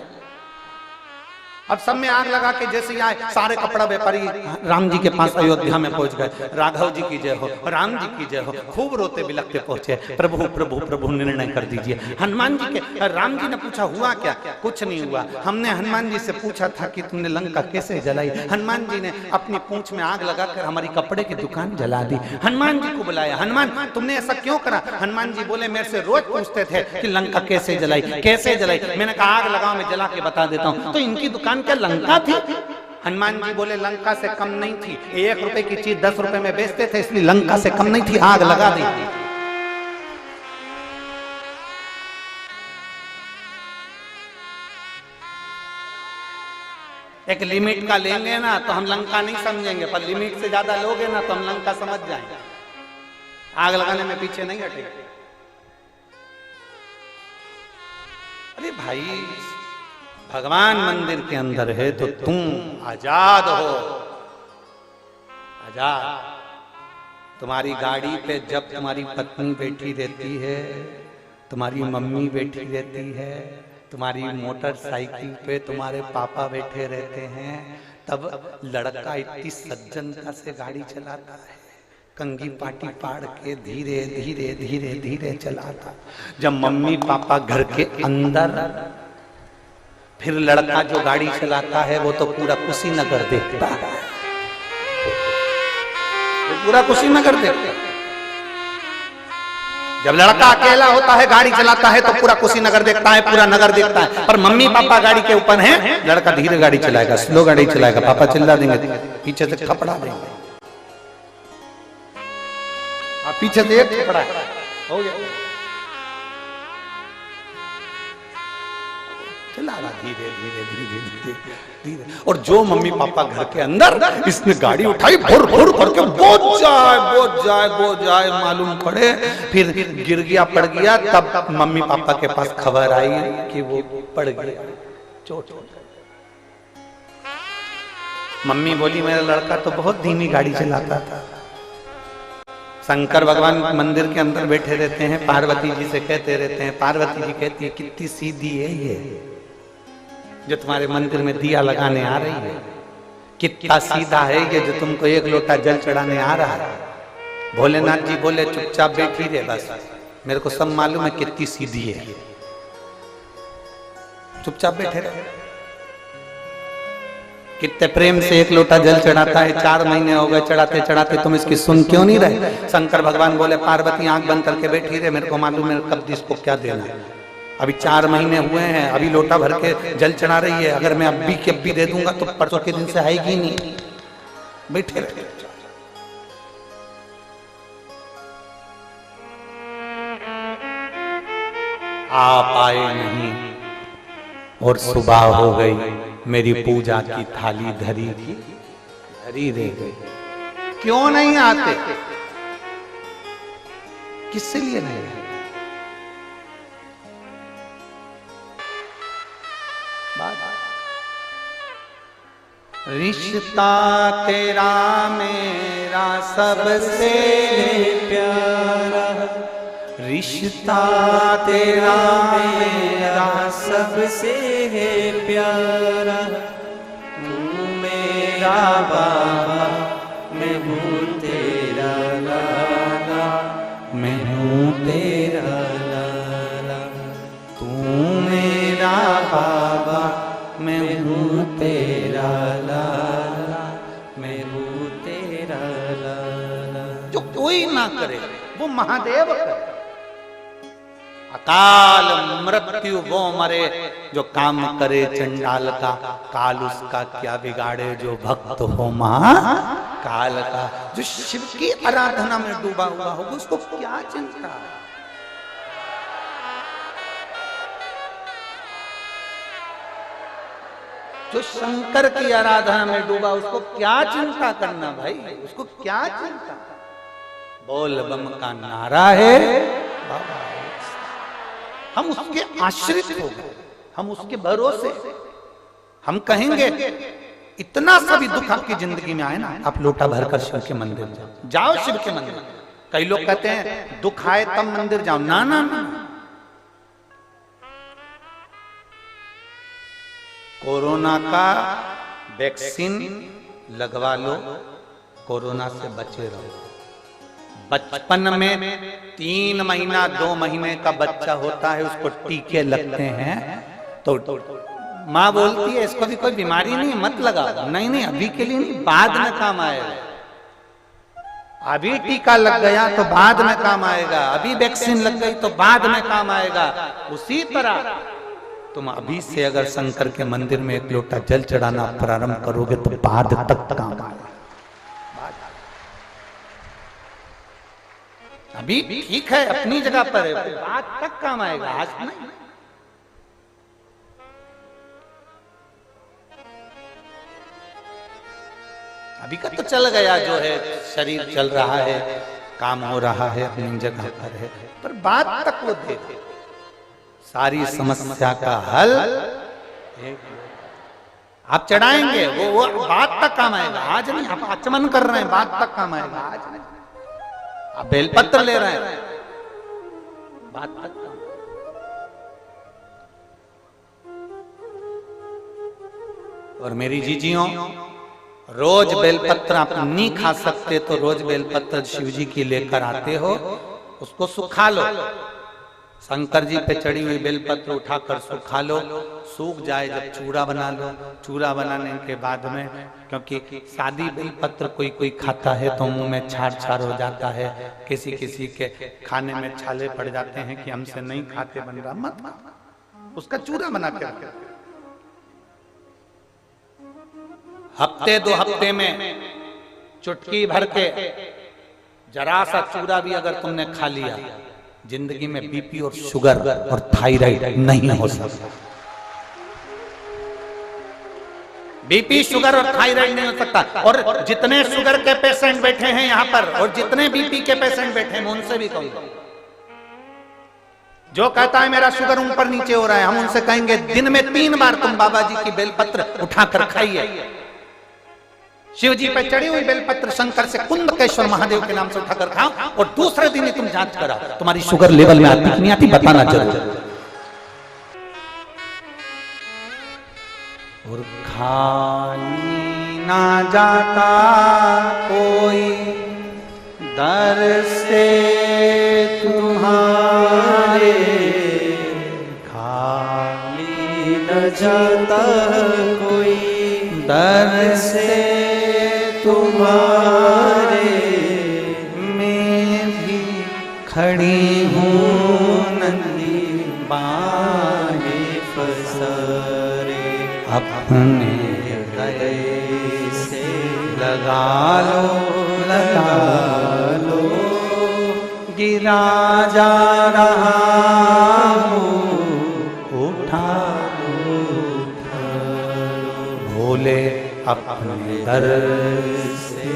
अब सब में आग लगा के जैसे आए, सारे कपड़ा व्यापारी राम जी के पास अयोध्या में पहुंच गए। राघव जी की जय हो, राम जी की जय हो, खूब रोते बिलखते पहुंचे, प्रभु प्रभु प्रभु निर्णय कर दीजिए। हनुमान जी के, राम जी ने पूछा हुआ क्या? कुछ नहीं हुआ, हमने हनुमान जी से पूछा था कि तुमने लंका कैसे जलाई। हनुमान जी ने अपनी पूंछ में आग लगाकर हमारी कपड़े की दुकान जला दी। हनुमान जी को बुलाया, हनुमान तुमने ऐसा क्यों करा? हनुमान जी बोले मेरे से रोज पूछते थे कि लंका कैसे जलाई, कैसे जलाई। मैंने कहा आग लगाओ, मैं जला के बता देता हूँ। तो इनकी दुकान क्या लंका थी? हनुमान जी बोले लंका से कम नहीं थी, 1 रुपए की चीज 10 रुपए में बेचते थे, इसलिए लंका से कम नहीं थी, आग लगा दी। एक लिमिट का लेंगे ना तो हम लंका नहीं समझेंगे, पर लिमिट से ज्यादा लोगे ना तो हम लंका समझ जाएंगे। आग लगाने में पीछे नहीं हटेंगे। अरे भाई भगवान मंदिर के अंदर है तो तुम आजाद हो, आजाद। तुम्हारी गाड़ी पे जब तुम्हारी पत्नी बैठी रहती है तुम्हारी मम्मी बैठी रहती है, तुम्हारी मोटरसाइकिल पे तुम्हारे पापा बैठे रहते हैं, तब लड़का इतनी सज्जनता से गाड़ी चलाता है, कंघी पाटी पाड़ के धीरे धीरे धीरे धीरे चलाता। जब मम्मी पापा घर के अंदर, फिर लड़का जो गाड़ी चलाता है वो तो पूरा कुशीनगर देखता है, पूरा कुशीनगर देखता है। जब लड़का अकेला होता है गाड़ी चलाता है तो पूरा कुशीनगर देखता है, पूरा नगर देखता है। पर मम्मी पापा गाड़ी के ऊपर हैं, लड़का धीरे गाड़ी चलाएगा, स्लो गाड़ी चलाएगा, पापा चिल्ला देंगे, पीछे से थपड़ा देंगे, पीछे से एक थपड़ा हो गया, चला रहा धीरे धीरे धीरे धीरे धीरे। और जो मम्मी पापा घर के अंदर, इसने गाड़ी उठाई भुर भुर करके, बोझ जाए मालूम पड़े, फिर गिर गया पड़ गया, तब मम्मी पापा के पास खबर आई कि वो पड़ गया, चोट। मम्मी बोली मेरा लड़का तो बहुत धीमी गाड़ी चलाता था। शंकर भगवान मंदिर के अंदर बैठे रहते हैं, पार्वती जी से कहते रहते हैं, पार्वती जी कहती है कितनी सीधी है ये जो तुम्हारे मंदिर में दिया लगाने आ रही है, कितना सीधा है ये जो तुमको एक लोटा जल चढ़ाने आ रहा है। भोलेनाथ जी बोले चुपचाप बैठी रहे, बस मेरे को सब मालूम है कितनी सीधी है, चुपचाप बैठे रहे। कितने प्रेम से एक लोटा जल चढ़ाता है, 4 महीने हो गए चढ़ाते चढ़ाते, तुम इसकी सुन क्यों नहीं रहे। शंकर भगवान बोले पार्वती आंख बंद करके बैठी रहे, मेरे को मालूम है कब इसको क्या देना है। अभी 4 महीने हुए हैं, अभी लोटा भर के जल चढ़ा रही है, अगर मैं अभी के अभी दे दूंगा तो परसों के दिन से आएगी नहीं, बैठे रहे। आप आए नहीं और सुबह हो गई, मेरी पूजा की थाली धरी रह गई। क्यों नहीं आते, किससे लिए नहीं आते? रिश्ता तेरा मेरा सबसे प्यारा, रिश्ता तेरा मेरा सबसे है प्यारा, तू मेरा बाबा मैं हूँ तेरा लाला, मैं हूँ तेरा लाला, तू मेरा बाबा मैं हूँ तेरा लाला, मैं हूँ तेरा लाला। जो कोई ना करे वो महादेव करे। अकाल मृत्यु वो मरे जो काम करे चंडाल का, काल उसका क्या बिगाड़े जो भक्त हो महाकाल का। जो शिव की आराधना में डूबा हुआ होगा उसको क्या चिंता है। जो शंकर की आराधना में डूबा उसको क्या चिंता करना भाई, उसको क्या चिंता। बोल बम का नारा है, हम उसके आश्रित हो गए, हम उसके भरोसे। हम कहेंगे इतना सभी दुख आपकी जिंदगी में आए ना, आप लोटा भरकर शिव के मंदिर जाओ, शिव के मंदिर। कई लोग कहते हैं दुख आए तब मंदिर जाओ, ना ना ना। कोरोना का वैक्सीन लगवा लो, कोरोना से बचे रहो। बचपन में 3 महीना 2 महीने का बच्चा होता है, उसको टीके लगते हैं तो माँ बोलती है इसको भी कोई बीमारी नहीं, मत लगाओ। नहीं नहीं, अभी के लिए नहीं, बाद में काम आएगा। अभी टीका लग गया तो बाद में काम आएगा, अभी वैक्सीन लग गई तो बाद में काम आएगा। उसी तरह तुम अभी से अगर शंकर के मंदिर में एक लोटा जल चढ़ाना प्रारंभ करोगे तो बाद तक काम आएगा। अभी ठीक है, अपनी जगह पर है, बाद तक काम आएगा, आज नहीं। अभी का तो चल गया, जो है शरीर चल रहा है, काम हो रहा है, अपनी जगह पर है, पर बाद तक वो देखे। सारी समस्या का हल आप चढ़ाएंगे, वो बाद तक काम आएगा, आज नहीं। आप आचमन कर रहे हैं, बाद तक काम आएगा, आज नहीं। आप बेलपत्र ले रहे हैं, बात तक। और मेरी जीजियों, रोज बेलपत्र आप नहीं खा सकते तो रोज बेलपत्र शिव जी की लेकर आते हो, उसको सुखा लो। शंकर जी पे चढ़ी हुई बेलपत्र उठाकर सुखा लो, सूख जाए जब चूड़ा बना लो। चूड़ा बनाने के बाद में, क्योंकि सादी बेलपत्र कोई कोई खाता है तो मुंह में छार छार हो जाता है, किसी किसी के खाने में छाले पड़ जाते हैं कि हमसे नहीं खाते बन रहा, मत उसका चूड़ा बना के रखो। हफ्ते 2 हफ्ते में चुटकी भर के जरा सा चूड़ा भी अगर तुमने खा लिया, जिंदगी में बीपी और शुगर और थायराइड नहीं हो सकता। बीपी, शुगर और थायराइड नहीं हो सकता। और जितने शुगर के पेशेंट बैठे हैं यहाँ पर और जितने बीपी के पेशेंट बैठे हैं, मैं उनसे भी कहूंगा, जो कहता है मेरा शुगर ऊपर नीचे हो रहा है, हम उनसे कहेंगे दिन में 3 बार तुम बाबा जी की बेलपत्र उठाकर खाइए। शिव जी पर चढ़ी हुई बेलपत्र शंकर से कुंदकेश्वर महादेव के नाम से उठाकर खाओ, और दूसरे दिन ही तुम जांच कराओ तुम्हारी शुगर लेवल में आती कि नहीं आती, बताना जरूर। और खाली ना जाता कोई दर से तुम्हारे, खाली न जाता कोई दर से तुम्हारे, मैं भी खड़ी हूँ नंदी बाहे फसरे, अपने गले से लगा लो, गिरा जा रहा हूँ, उठा लो, भोले अपने दर से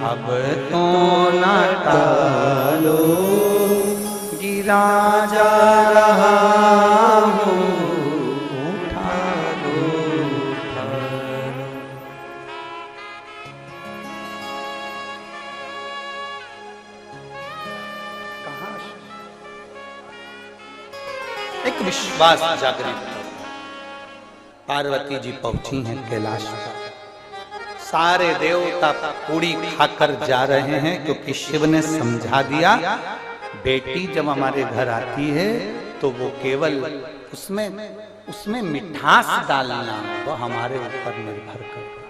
अब तो न टालो, गिरा जा रहा हूँ, उठा लो, एक विश्वास जागृत। पार्वती जी पहुंची हैं कैलाश पर, सारे देवता पूड़ी खाकर जा रहे हैं, क्योंकि शिव ने समझा दिया बेटी जब हमारे घर आती है तो वो केवल उसमें मिठास डालना वो हमारे ऊपर निर्भर करता,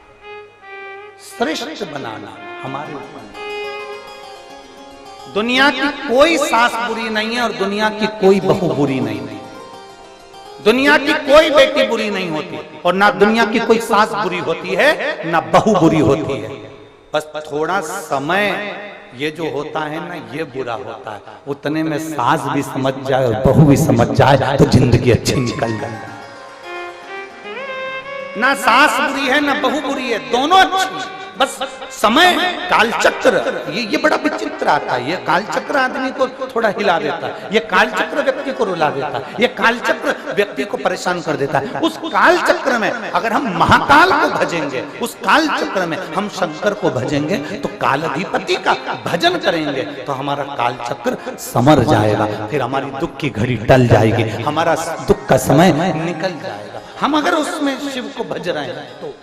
श्रेष्ठ बनाना हमारे ऊपर। दुनिया की कोई सास बुरी नहीं है और दुनिया की कोई बहू बुरी नहीं है, दुनिया की कोई बेटी बुरी नहीं होती और ना दुनिया की कोई सास बुरी होती है ना बहू बुरी होती है। बस थोड़ा समय ये जो होता है ना, ये बुरा होता है, उतने में सास भी समझ जाए और बहू भी समझ जाए तो जिंदगी अच्छी निकल जाए। ना सास बुरी है ना बहू बुरी है, दोनों अच्छी, बस समय कालचक्र ये बड़ा विचित्र आता है। ये कालचक्र आदमी को थोड़ा हिला देता है, ये कालचक्र व्यक्ति को रुला देता है, ये कालचक्र व्यक्ति को परेशान कर देता है। उस कालचक्र में अगर हम महाकाल को भजेंगे, उस कालचक्र में हम शंकर को भजेंगे, तो कालाधिपति का भजन करेंगे तो हमारा कालचक्र समर जाएगा, फिर हमारी दुख की घड़ी टल जाएगी, हमारा दुख का समय निकल जाएगा। हम अगर उसमें शिव को भज रहे हैं तो,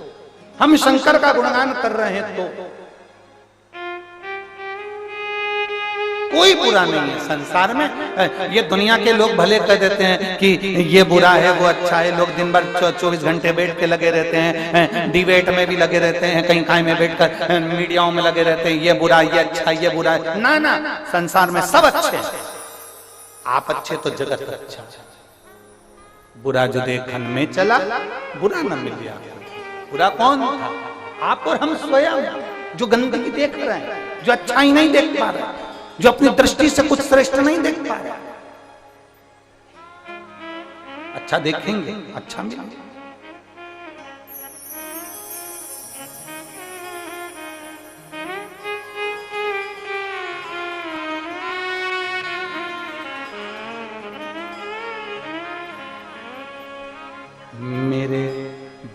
हम शंकर का गुणगान कर रहे हैं तो कोई बुरा नहीं है संसार में। ये दुनिया के लोग भले कह देते हैं कि ये बुरा है वो अच्छा है, लोग दिन भर 24 घंटे बैठ के लगे रहते हैं, डिबेट में भी लगे रहते हैं, कहीं कहीं में बैठकर मीडियाओं में लगे रहते हैं, ये बुरा ये अच्छा ये बुरा है। ना ना, संसार में सब अच्छे हैं, आप अच्छे तो जगत अच्छा। बुरा जो देखन में चला बुरा न मिल गया। बुरा कौन था? आप और हम स्वयं, जो गंदगी देख रहे हैं, जो अच्छा ही नहीं देख पा रहे, जो अपनी दृष्टि से कुछ श्रेष्ठ नहीं देख पा रहे। अच्छा देखेंगे अच्छा मिलेगा। मेरे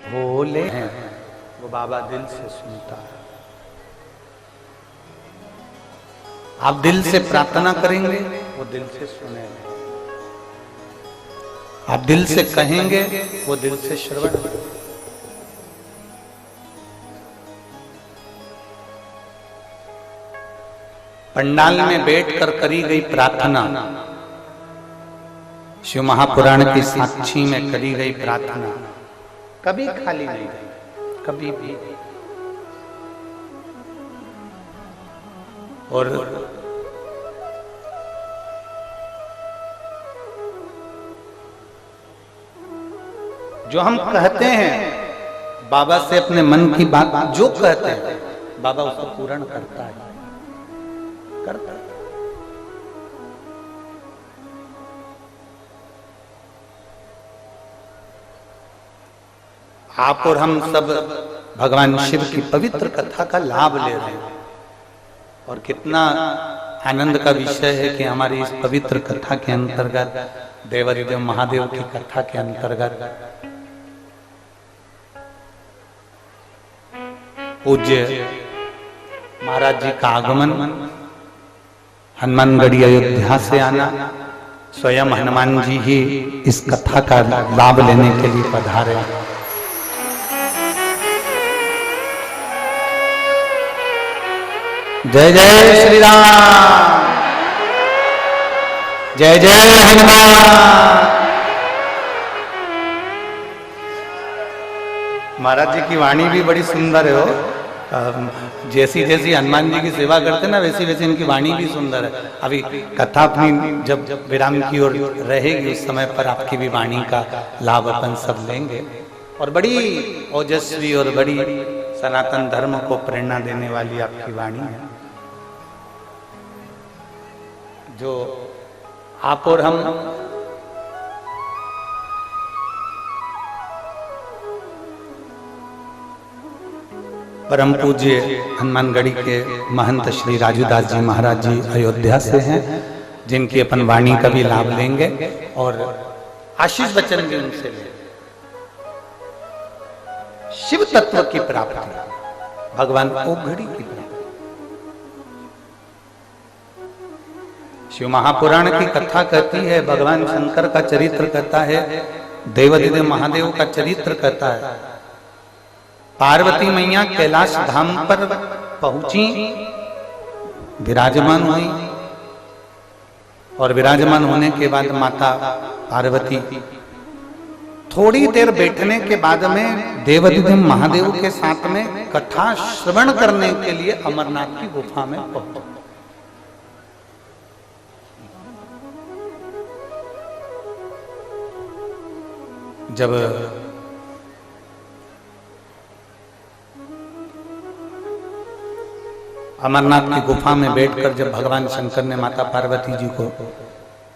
भोले हैं वो बाबा दिल से सुनता है। आप दिल से प्रार्थना करेंगे वो दिल से सुनेगा, आप दिल से कहेंगे वो दिल से श्रवण। पंडाल में बैठकर करी गई प्रार्थना, शिव महापुराण की साक्षी में करी गई प्रार्थना कभी खाली नहीं गई, कभी भी। और जो हम कहते हैं बाबा से अपने मन की बात, जो कहते हैं बाबा उसको पूर्ण करता है, करता है। आप और हम सब भगवान शिव की पवित्र कथा का लाभ ले रहे हैं, और कितना आनंद का विषय है कि हमारी इस पवित्र कथा के अंतर्गत, देवादिदेव महादेव की कथा के अंतर्गत पूज्य महाराज जी का आगमन, हनुमानगढ़ी अयोध्या से आना, स्वयं हनुमान जी ही इस कथा का लाभ लेने के लिए पधारे। जय जय श्री राम, जय जय हनुमान। महाराज जी की वाणी भी बड़ी सुंदर है हो, जैसी जैसी हनुमान जी की सेवा करते ना वैसी वैसी इनकी वाणी भी सुंदर है। अभी कथा अपनी जब विराम की ओर रहेगी उस समय पर आपकी भी वाणी का लाभ अपन सब लेंगे। और बड़ी ओजस्वी और बड़ी सनातन धर्म को प्रेरणा देने वाली आपकी वाणी है, जो आप और हम परम पूज्य हनुमानगढ़ी के महंत श्री राजूदास जी महाराज जी अयोध्या से हैं, जिनकी अपन वाणी का भी लाभ लेंगे और आशीष वचन भी उनसे लेंगे। शिव तत्व की प्राप्ति, भगवान ओघड़ी की प्राप्ति। शिव महापुराण की कथा कहती है, भगवान शंकर का चरित्र कहता है, देवादिदेव महादेव का चरित्र कहता है। पार्वती मैया कैलाश धाम पर पहुंची, विराजमान हुई, और विराजमान होने के बाद माता पार्वती थोड़ी देर बैठने के बाद में देवादिदेव महादेव के साथ में कथा श्रवण करने के लिए अमरनाथ की गुफा में पहुंची। जब अमरनाथ की गुफा में बैठकर जब भगवान शंकर ने माता पार्वती जी को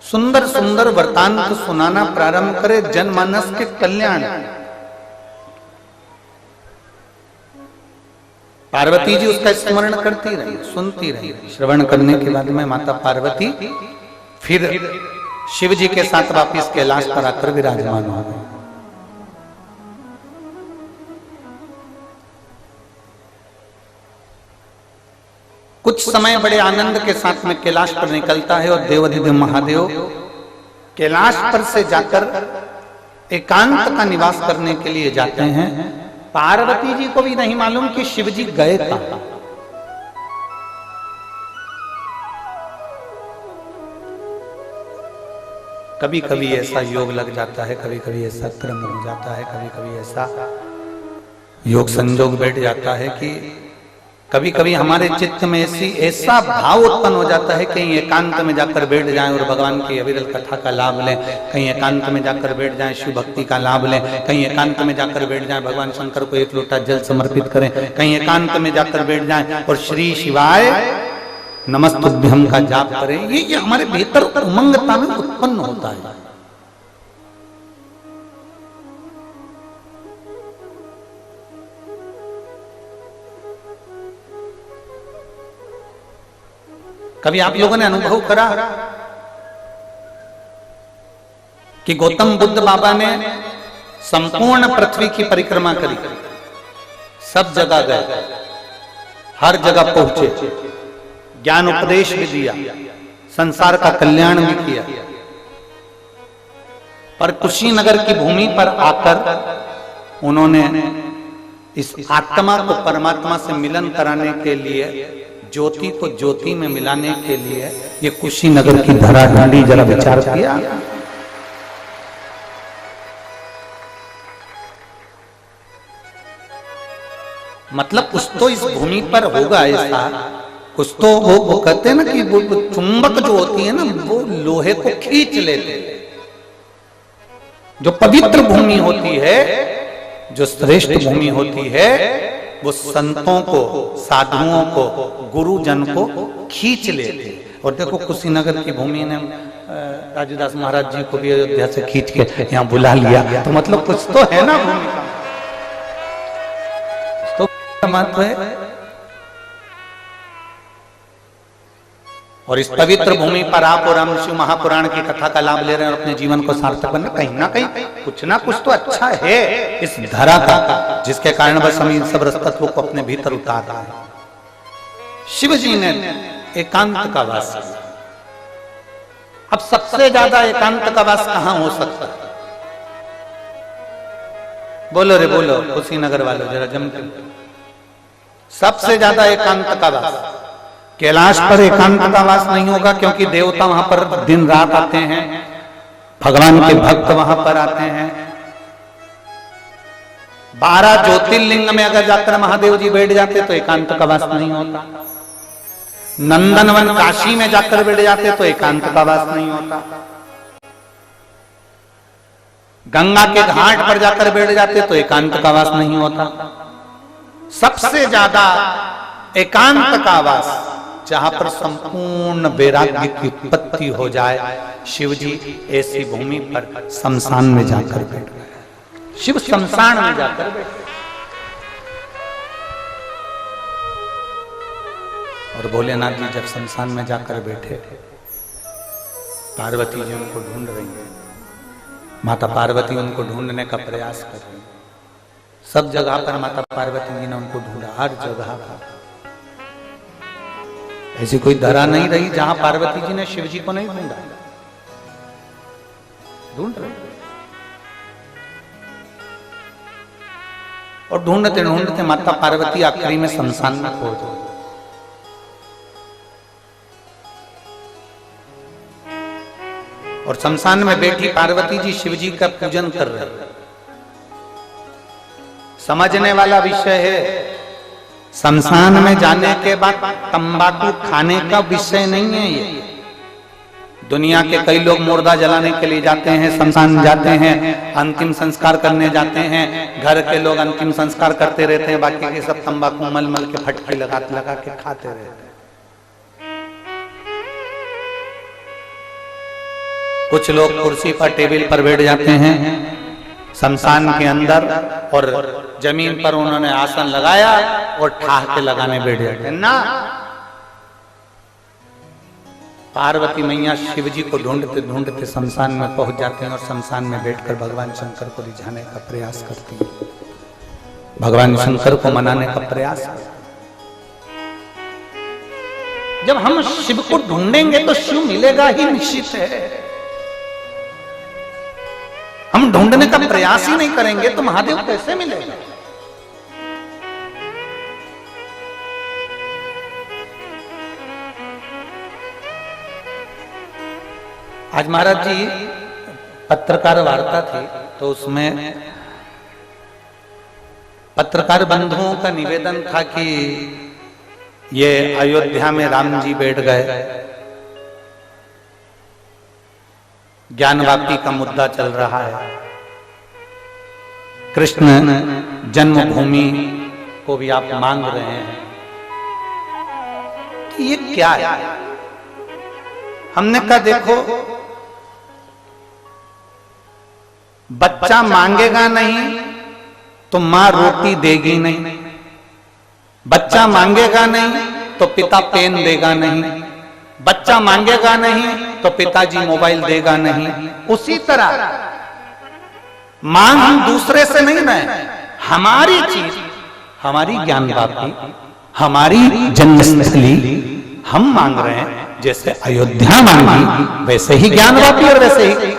सुंदर सुंदर वृतांत सुनाना प्रारंभ करे जनमानस के कल्याण, पार्वती जी उसका स्मरण करती रही, सुनती रही। श्रवण करने के बाद में माता पार्वती फिर शिव जी के साथ वापिस कैलाश पर आकर विराजमान हो गई। कुछ समय बड़े आनंद के साथ में कैलाश पर निकलता है, और देवादिदेव महादेव कैलाश पर से जाकर एकांत का निवास करने के लिए जाते हैं। पार्वती जी को भी नहीं मालूम कि शिव जी गए कहां। कभी कभी ऐसा योग लग जाता है, कभी कभी ऐसा क्रम हो जाता है, कभी कभी ऐसा योग संजोग बैठ जाता है कि कभी कभी हमारे चित्त में ऐसा भाव उत्पन्न हो जाता है, कहीं एकांत में जाकर बैठ जाएं और भगवान की अविरल कथा का लाभ लें, कहीं एकांत में जाकर बैठ जाएं शिव भक्ति का लाभ लें, कहीं एकांत में जाकर बैठ जाएं भगवान शंकर को एक लोटा जल समर्पित करें, कहीं एकांत में जाकर बैठ जाएं और श्री शिवाय नमस्तुभ्यम का जाप करें। ये हमारे भीतर उमंगता में उत्पन्न होता है। कभी आप लोगों ने अनुभव करा कि गौतम बुद्ध बाबा ने संपूर्ण पृथ्वी की परिक्रमा करी, सब जगह गए, हर जगह पहुंचे, ज्ञान उपदेश भी दिया, संसार का कल्याण भी किया, पर कुशीनगर की भूमि पर आकर उन्होंने इस आत्मा को परमात्मा से मिलन कराने के लिए ज्योति को ज्योति में मिलाने के लिए ये कुशीनगर की धरा ढूंढी, जरा विचार किया। मतलब कुछ तो इस भूमि पर होगा ऐसा, कुछ तो वो कहते हैं ना कि वो चुंबक जो होती है ना वो लोहे को खींच लेते हैं। जो पवित्र भूमि होती है, जो श्रेष्ठ भूमि होती है, वो संतों को, साधुओं को, गुरुजन को खींच लेते। और देखो कुशीनगर की भूमि ने राजूदास महाराज जी को भी अयोध्या से खींच के यहाँ बुला लिया, तो मतलब कुछ तो है ना भूमि का, तो महत्व है। और इस पवित्र भूमि पर आप और हम शिव महापुराण की कथा का लाभ ले रहे हैं और अपने जीवन को सार्थक बनना, कहीं ना कुछ तो अच्छा है इस धरा का, जिसके कारण बस हम इन सब रसतत्वों को अपने भीतर उतार रहे हैं। शिव जी ने एकांत का वास किया। अब सबसे ज्यादा एकांत का वास कहां हो सकता है? बोलो रे बोलो कुशीनगर वालों, जरा जम के। सबसे ज्यादा एकांत का वास कैलाश पर एकांत का वास नहीं होगा, क्योंकि देवता वहां पर दिन रात आते हैं, भगवान के भक्त वहां पर आते हैं। 12 ज्योतिर्लिंग में अगर जाकर महादेव जी बैठ जाते तो एकांत का वास नहीं होता। नंदनवन काशी में जाकर बैठ जाते तो एकांत का वास नहीं होता। गंगा के घाट पर जाकर बैठ जाते तो एकांत का वास नहीं होता। सबसे ज्यादा एकांत का वास जहां पर संपूर्ण वैराग्य की उत्पत्ति हो जाए, शिव जी ऐसी भूमि पर शमशान में जाकर बैठ गए। शिव शमशान में जाकर बैठे और भोलेनाथ जी जब शमशान में जाकर बैठे, पार्वती जी उनको ढूंढ रही है। माता पार्वती उनको ढूंढने का प्रयास कर रही है। सब जगह पर माता पार्वती जी ने उनको ढूंढा, हर जगह पर। ऐसी कोई धरा नहीं रही जहां पार्वती जी ने शिव जी को नहीं ढूंढा। ढूंढ रहे और ढूंढते ढूंढते माता पार्वती आखिरी में शमशान में पहुंच गई। और शमशान में बैठी पार्वती जी शिव जी का पूजन कर रहे हैं। समझने वाला विषय है, शमशान में जाने के बाद तंबाकू खाने का विषय नहीं है ये। दुनिया के कई लोग मुर्दा जलाने के लिए जाते हैं, शमशान जाते हैं, अंतिम संस्कार करने जाते हैं। घर के लोग अंतिम संस्कार करते रहते हैं, बाकी के सब तंबाकू मल मल के फटके लगा के खाते रहते हैं। कुछ लोग कुर्सी पर टेबल पर बैठ जाते हैं शमशान के अंदर, और जमीन पर उन्होंने आसन लगाया और ठहाके लगाने बैठ जाते ना। पार्वती मैया शिव जी को ढूंढते ढूंढते शमशान में पहुंच जाते हैं और शमशान में बैठकर भगवान शंकर को रिझाने का प्रयास करती है, भगवान शंकर को मनाने का प्रयास। जब हम शिव को ढूंढेंगे तो शिव मिलेगा ही निश्चित है। हम ढूंढने का प्रयास ही नहीं करेंगे तो महादेव कैसे मिलेगा? आज महाराज जी पत्रकार वार्ता थी, तो उसमें पत्रकार बंधुओं का निवेदन था कि ये अयोध्या में राम जी बैठ गए, ज्ञानवापी का मुद्दा चल रहा है, कृष्ण जन्मभूमि को भी आप मांग रहे हैं, तो ये क्या है? हमने कहा देखो, बच्चा मांगेगा नहीं तो मां रोटी देगी नहीं, बच्चा मांगेगा नहीं तो पिता पेन देगा नहीं, बच्चा मांगेगा नहीं तो पिताजी मोबाइल देगा नहीं। उसी तरह मांग हम दूसरे से नहीं रहे, हमारी चीज, हमारी ज्ञानवापी, हमारी जन्मस्थली हम मांग रहे हैं। जैसे अयोध्या मांगी वैसे ही ज्ञानवापी और वैसे ही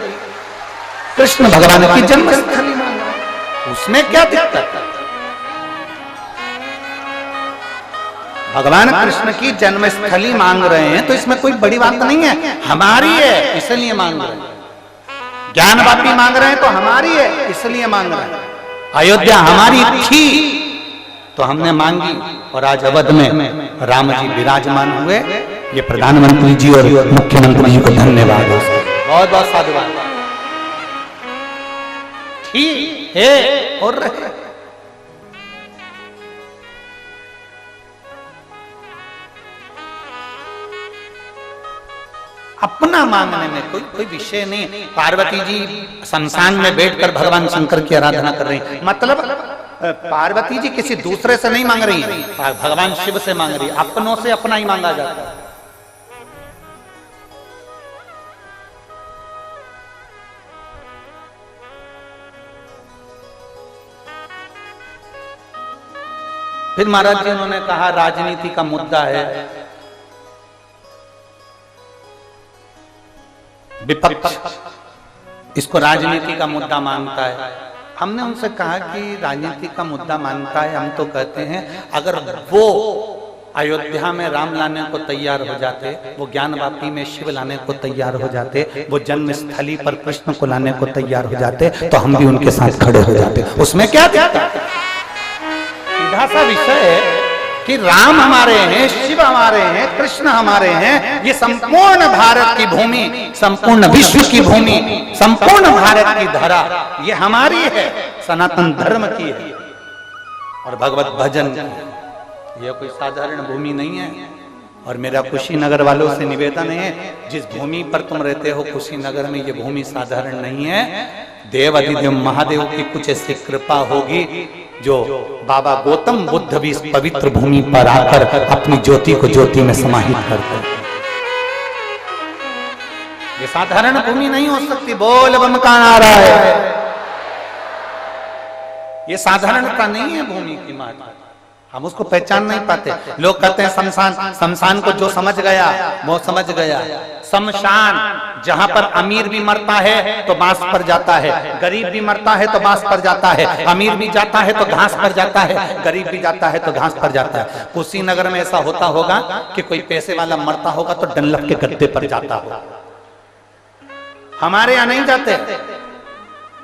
कृष्ण भगवान की जन्मस्थली मांगी। उसमें क्या दिक्कत है? भगवान कृष्ण की जन्मस्थली मांग रहे हैं तो इसमें कोई बड़ी बात नहीं है, हमारी है इसलिए मांग रहे हैं। ज्ञान वापी मांग रहे हैं तो हमारी है इसलिए मांग रहे हैं। अयोध्या हमारी थी तो हमने मांगी और आज अवध में राम जी विराजमान हुए। ये प्रधानमंत्री जी और मुख्यमंत्री जी को धन्यवाद हो, बहुत बहुत साधुवाद। ठीक है और रहे। अपना मांगने में कोई विषय नहीं। पार्वती जी शमशान में बैठकर भगवान शंकर की आराधना कर रही हैं, मतलब पार्वती जी किसी दूसरे से नहीं मांग रही है, भगवान शिव से मांग रही है। अपनों से अपना ही मांगा जाता है। फिर महाराज जी उन्होंने कहा राजनीति का मुद्दा है, विपक्ष इसको राजनीति का मुद्दा मानता है। हमने उनसे कहा कि राजनीति का मुद्दा मानता है, हम तो कहते हैं अगर वो अयोध्या में राम लाने को तैयार हो जाते, वो ज्ञानवापी में शिव लाने को तैयार हो जाते, वो जन्म स्थली पर कृष्ण को लाने को तैयार हो जाते, तो हम भी उनके साथ खड़े हो जाते। उसमें क्या था? सीधा सा विषय है कि राम हमारे हैं, शिव हमारे हैं, कृष्ण हमारे हैं। ये संपूर्ण भारत की भूमि, संपूर्ण विश्व की भूमि, संपूर्ण भारत की धरा ये हमारी है, सनातन धर्म की है और भगवत भजन की। ये कोई साधारण भूमि नहीं है। और मेरा कुशीनगर वालों से निवेदन है, जिस भूमि पर तुम रहते हो कुशीनगर में, ये भूमि साधारण नहीं है। देव अधिदेव महादेव की कुछ ऐसी कृपा होगी जो बाबा गौतम बुद्ध भी इस पवित्र भूमि पर आकर अपनी ज्योति को ज्योति में समाहित करते हैं। ये साधारण भूमि नहीं हो सकती। बोल बम का नारा है। ये साधारणता नहीं है भूमि की माता, हम उसको पहचान नहीं पाते। लोग कहते हैं शमशान, शमशान को जो समझ गया वो समझ गया। शमशान जहां पर अमीर भी मरता है तो बांस पर जाता है, गरीब भी मरता है तो बांस पर जाता है, अमीर भी जाता है तो घास पर जाता है, गरीब भी जाता है तो घास पर जाता है। कुशीनगर में ऐसा होता होगा कि कोई पैसे वाला मरता होगा तो डनलप के गद्दे पर जाता होगा। हमारे यहाँ नहीं जाते।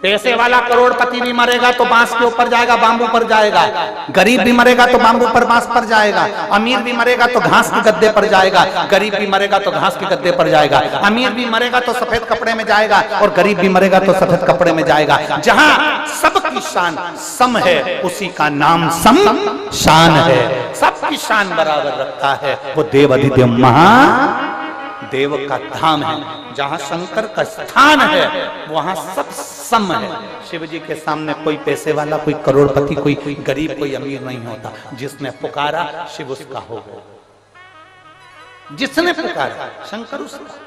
पैसे वाला करोड़पति भी मरेगा तो बांस के ऊपर जाएगा, बांबू पर जाएगा। गरीब भी मरेगा तो बांबू पर, बांस पर जाएगा। अमीर भी मरेगा तो घास के गद्दे पर जाएगा, गरीब भी मरेगा तो घास के गद्दे पर जाएगा। अमीर भी मरेगा तो सफेद कपड़े में जाएगा और गरीब भी मरेगा तो सफेद कपड़े में जाएगा। जहां सबकी शान सम है उसी का नाम शमशान है। सबकी शान बराबर रखता है वो देव अधिदेव महादेव का धाम है। जहां शंकर का स्थान है वहां सब सम है। शिव जी के सामने कोई पैसे वाला, कोई करोड़पति, कोई गरीब, कोई अमीर नहीं होता। जिसने पुकारा शिव उसका हो गया, जिसने पुकारा शंकर उसका।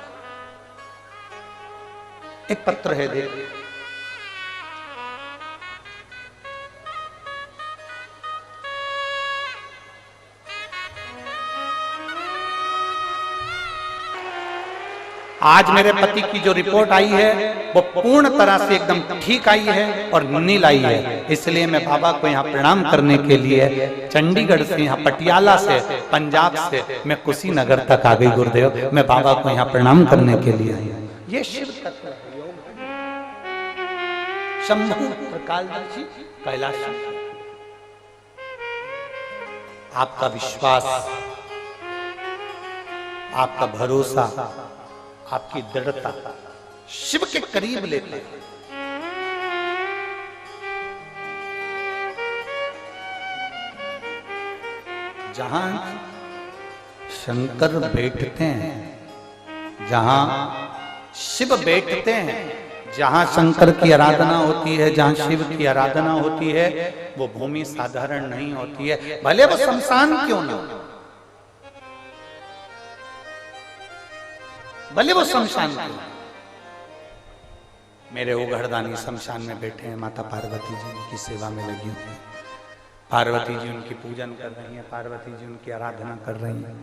एक पत्र है, देख आज मेरे पति की जो रिपोर्ट आई है वो पूर्ण तरह से एकदम ठीक आई है और नील आई है। इसलिए मैं बाबा को यहाँ प्रणाम करने के लिए चंडीगढ़ से, यहाँ पटियाला से, पंजाब से मैं कुशीनगर तक आ गई। गुरुदेव, मैं बाबा को यहाँ प्रणाम करने के लिए आई। ये शिव तत्व शंभु प्रकाशदर्शी कैलाश। आपका विश्वास, आपका भरोसा, आपकी दृढ़ता शिव के करीब लेते हैं। जहां शंकर बैठते हैं, जहां शिव बैठते हैं, जहां शंकर की आराधना होती है, जहां शिव की आराधना होती है, वो भूमि साधारण नहीं होती है। भले वो शमशान क्यों ना, भले वो शमशान क्यों। मेरे ओघड़दानी शमशान में बैठे हैं, माता पार्वती जी उनकी सेवा में लगी हुई है। पार्वती जी उनकी पूजन कर रही हैं, पार्वती जी उनकी आराधना कर रही हैं,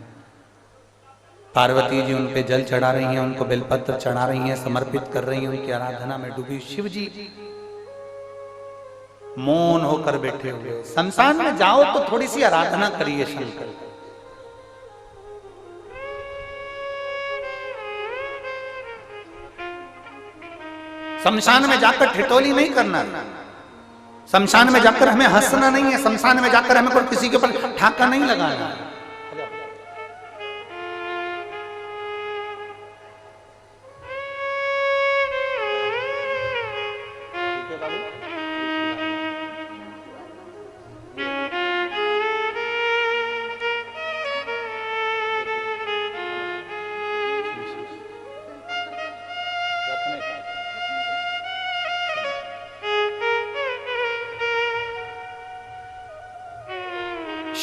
पार्वती जी उन पे जल चढ़ा रही हैं, उनको बेलपत्र चढ़ा रही हैं, समर्पित कर रही हैं, उनकी आराधना में डूबी। शिव जी मौन होकर बैठे हुए। शमशान में जाओ तो थोड़ी सी आराधना करिए शंकर। शमशान में जाकर ठिठोली नहीं करना, शमशान में जाकर हमें हंसना नहीं है, शमशान में जाकर हमें कोई किसी के ऊपर ठाका नहीं लगाना है।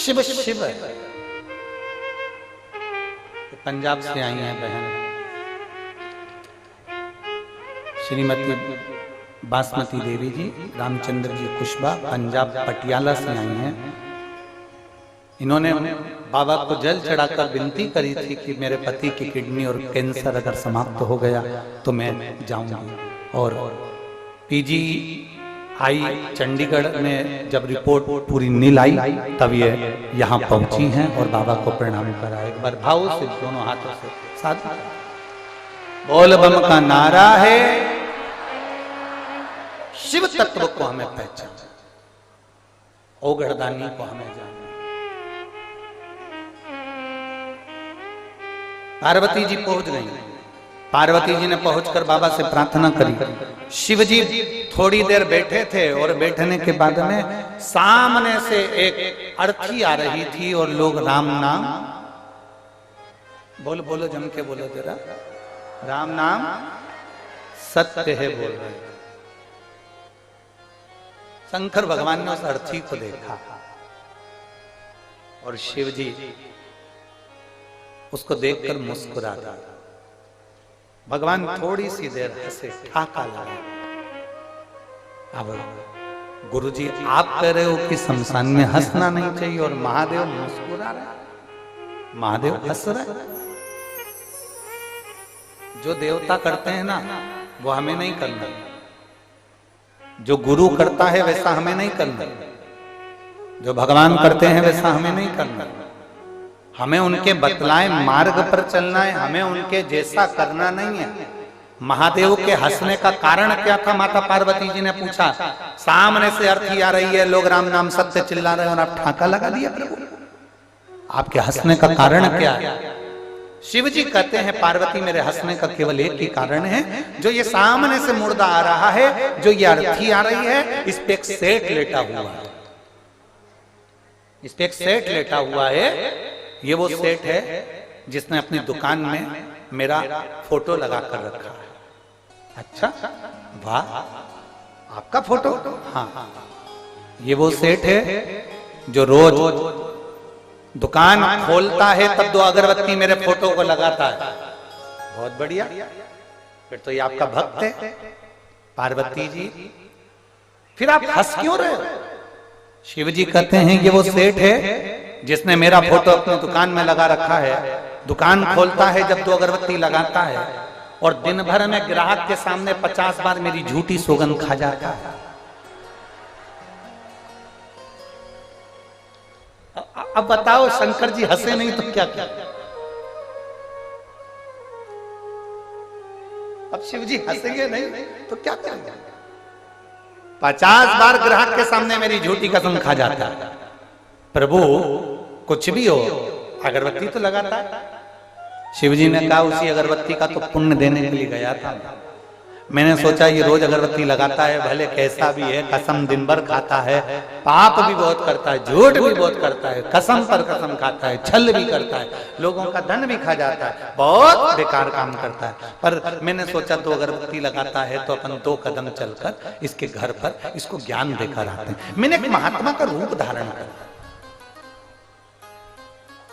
शिव शिव पंजाब से आई हैं बहन श्रीमती बासमती देवी जी, रामचंद्र जी कुशबा, पंजाब पटियाला से आई हैं। इन्होंने बाबा को जल चढ़ाकर विनती करी थी कि मेरे पति की किडनी और कैंसर अगर समाप्त हो गया तो मैं जाऊंगी। और पीजी आई चंडीगढ़ में जब रिपोर्ट पूरी नील आई तब ये यहाँ पहुंची हैं और बाबा को प्रणाम करा। एक बार भाव से दोनों हाथों से साथ बोल बम का नारा है, शिव तत्व को हमें पहचान, ओगढ़दानी को हमें जाना। पार्वती जी पहुंच गई। पार्वती जी ने पहुंचकर बाबा से प्रार्थना करी। शिव जी थोड़ी देर बैठे थे और बैठने के बाद में सामने से एक अर्थी आ रही थी और लोग राम नाम बोलो बोलो जम के बोलो जरा, राम नाम सत्य है बोल रहे। शंकर भगवान ने उस अर्थी को देखा और शिव जी उसको देखकर मुस्कुरा दिया। भगवान थोड़ी सी देर हंसे, ठाका लगा। अब गुरुजी आप कह रहे हो कि शमशान में हंसना नहीं चाहिए और महादेव मुस्कुरा रहे, महादेव हंस रहे। जो देवता करते हैं ना वो हमें नहीं करना, जो गुरु करता है वैसा हमें नहीं करना, जो भगवान करते हैं वैसा हमें नहीं करना। हमें उनके बतलाए मार्ग पर चलना है, हमें उनके जैसा करना नहीं है। महादेव के हंसने का कारण क्या था? माता पार्वती जी ने पूछा। सामने से अर्थी आ रही है, लोग राम नाम सत्य चिल्ला रहे हैं और आप ठाका लगा दिया प्रभु। आपके हंसने का कारण क्या है? शिव जी कहते हैं पार्वती मेरे हंसने का केवल एक ही कारण है, जो ये सामने से मुर्दा आ रहा है, जो ये अर्थी आ रही है, इस पे एक सेठ लेटा हुआ है, इस पे एक सेठ लेटा हुआ है। ये वो सेठ है जिसने अपनी दुकान में मेरा फोटो लगा कर रखा है। अच्छा वाह, आपका फोटो? हाँ, ये वो सेठ है जो रोज दुकान खोलता है तब 2 अगरबत्ती मेरे फोटो को लगाता है। बहुत बढ़िया, फिर तो ये आपका भक्त है पार्वती जी। फिर आप हंस क्यों रहे हो? शिव जी कहते हैं ये वो सेठ है जिसने मेरा फोटो अपनी दुकान में लगा रखा है। दुकान खोलता है जब 2 अगरबत्ती लगाता है और दिन भर में ग्राहक के सामने 50 बार मेरी झूठी सौगंध खा जाता है। अब बताओ, शंकर जी हंसे नहीं तो क्या क्या? अब शिव जी हंसेंगे नहीं तो क्या करेंगे? 50 बार ग्राहक के सामने मेरी झूठी कसम खा जाता है। प्रभु कुछ भी हो, अगरबत्ती तो लगाता है। शिव जी ने कहा उसी अगरबत्ती का तो पुण्य देने के लिए गया था। मैंने सोचा ये रोज अगरबत्ती लगाता है, भले कैसा भी है, कसम दिन भर खाता है, पाप भी बहुत करता है, झूठ भी बहुत करता है, कसम पर कसम खाता है, छल भी करता है, लोगों का धन भी खा जाता है, बहुत बेकार काम करता है। पर मैंने सोचा 2 अगरबत्ती लगाता है तो अपन 2 कदम चलकर इसके घर पर इसको ज्ञान देकर आते हैं। मैंने एक महात्मा का रूप धारण करा।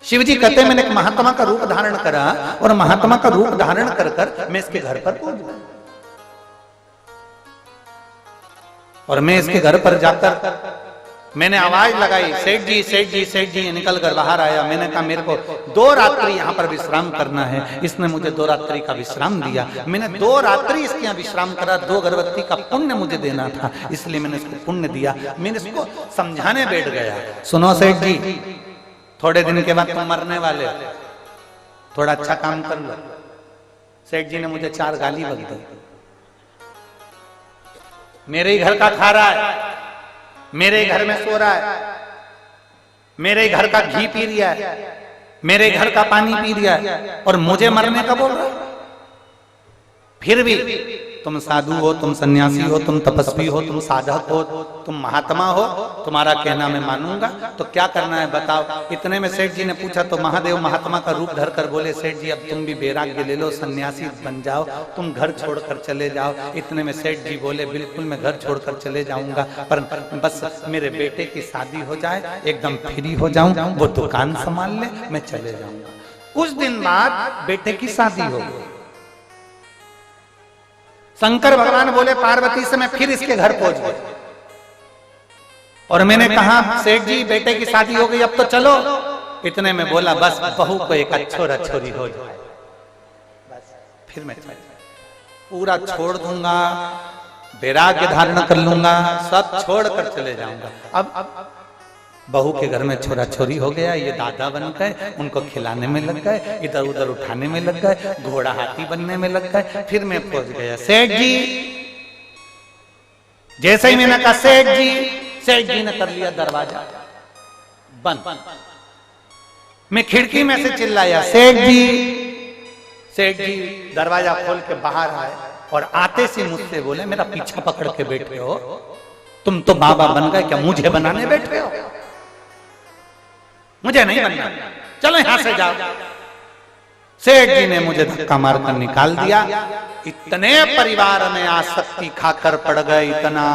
शिव जी कहते हैं मैंने एक महात्मा का रूप धारण करा और महात्मा का रूप धारण कर कर मैं इसके घर पर पहुंच गया। और मैं इसके घर पर जाकर मैंने आवाज लगाई, सेठ जी सेठ जी सेठ जी। निकल कर बाहर आया। मैंने कहा मेरे को 2 रात्रि यहाँ पर विश्राम करना है। इसने मुझे 2 रात्रि का विश्राम दिया। मैंने 2 रात्रि इसके यहाँ विश्राम करा। 2 अगरबत्ती का पुण्य मुझे देना था, इसलिए मैंने इसको पुण्य दिया। मैंने इसको समझाने बैठ गया, सुनो सेठ जी, थोड़े दिन के बाद तुम मरने वाले हो, थोड़ा अच्छा काम कर लो। सेठ जी ने मुझे 4 गाली बक दी। मेरे ही घर का खा रहा है, मेरे ही घर में सो रहा है, मेरे ही घर का घी पी रहा है, मेरे घर का पानी पी रहा है, और मुझे मरने का बोल रहा है। फिर भी तुम साधु हो, तुम सन्यासी हो, तुम तपस्वी हो, तुम साधक हो, तुम महात्मा हो, तुम्हारा कहना मैं मानूंगा। तो क्या करना है बताओ। इतने में सेठ जी ने पूछा तो महादेव महात्मा का रूप धरकर बोले, सेठ जी अब तुम भी वैराग्य ले लो, सन्यासी बन जाओ, तुम घर छोड़कर चले जाओ। इतने में सेठ जी बोले, बिल्कुल मैं घर छोड़कर चले जाऊंगा, पर बस मेरे बेटे की शादी हो जाए, एकदम फ्री हो जाऊं, वो दुकान संभाल ले, मैं चले जाऊंगा। कुछ दिन बाद बेटे की शादी हो गई। शंकर भगवान बोले पार्वती से, मैं फिर इसके घर पहुंच गया और मैंने कहा, सेठ जी बेटे की शादी हो गई, अब तो चलो। इतने में बोला, बस बहू को एक अच्छोरा छोरी हो जाए, बस फिर मैं चल पूरा छोड़ दूंगा, वैराग्य धारण कर लूंगा, सब छोड़ कर चले जाऊंगा। अब बहू के घर में छोरा छोरी हो गया, ये दादा बन गए, उनको खिलाने में लग गए, इधर उधर उठाने में लग गए, घोड़ा हाथी बनने में लग गए। फिर मैं पहुंच गया। सेठ जी, जैसे ही मैंने कहा सेठ जी ने कर लिया दरवाजा बंद। मैं खिड़की में से चिल्लाया, सेठ जी दरवाजा खोल के बाहर आए और आते से मुझसे बोले, मेरा पीछा पकड़ के बैठे हो, तुम तो बाबा बन गए, क्या मुझे बनाने बैठे हो? मुझे नहीं बनना, चलो यहां से जाओ। सेठ जी ने मुझे धक्का मारकर निकाल दिया। इतने परिवार में आसक्ति खाकर पड़ गए, इतना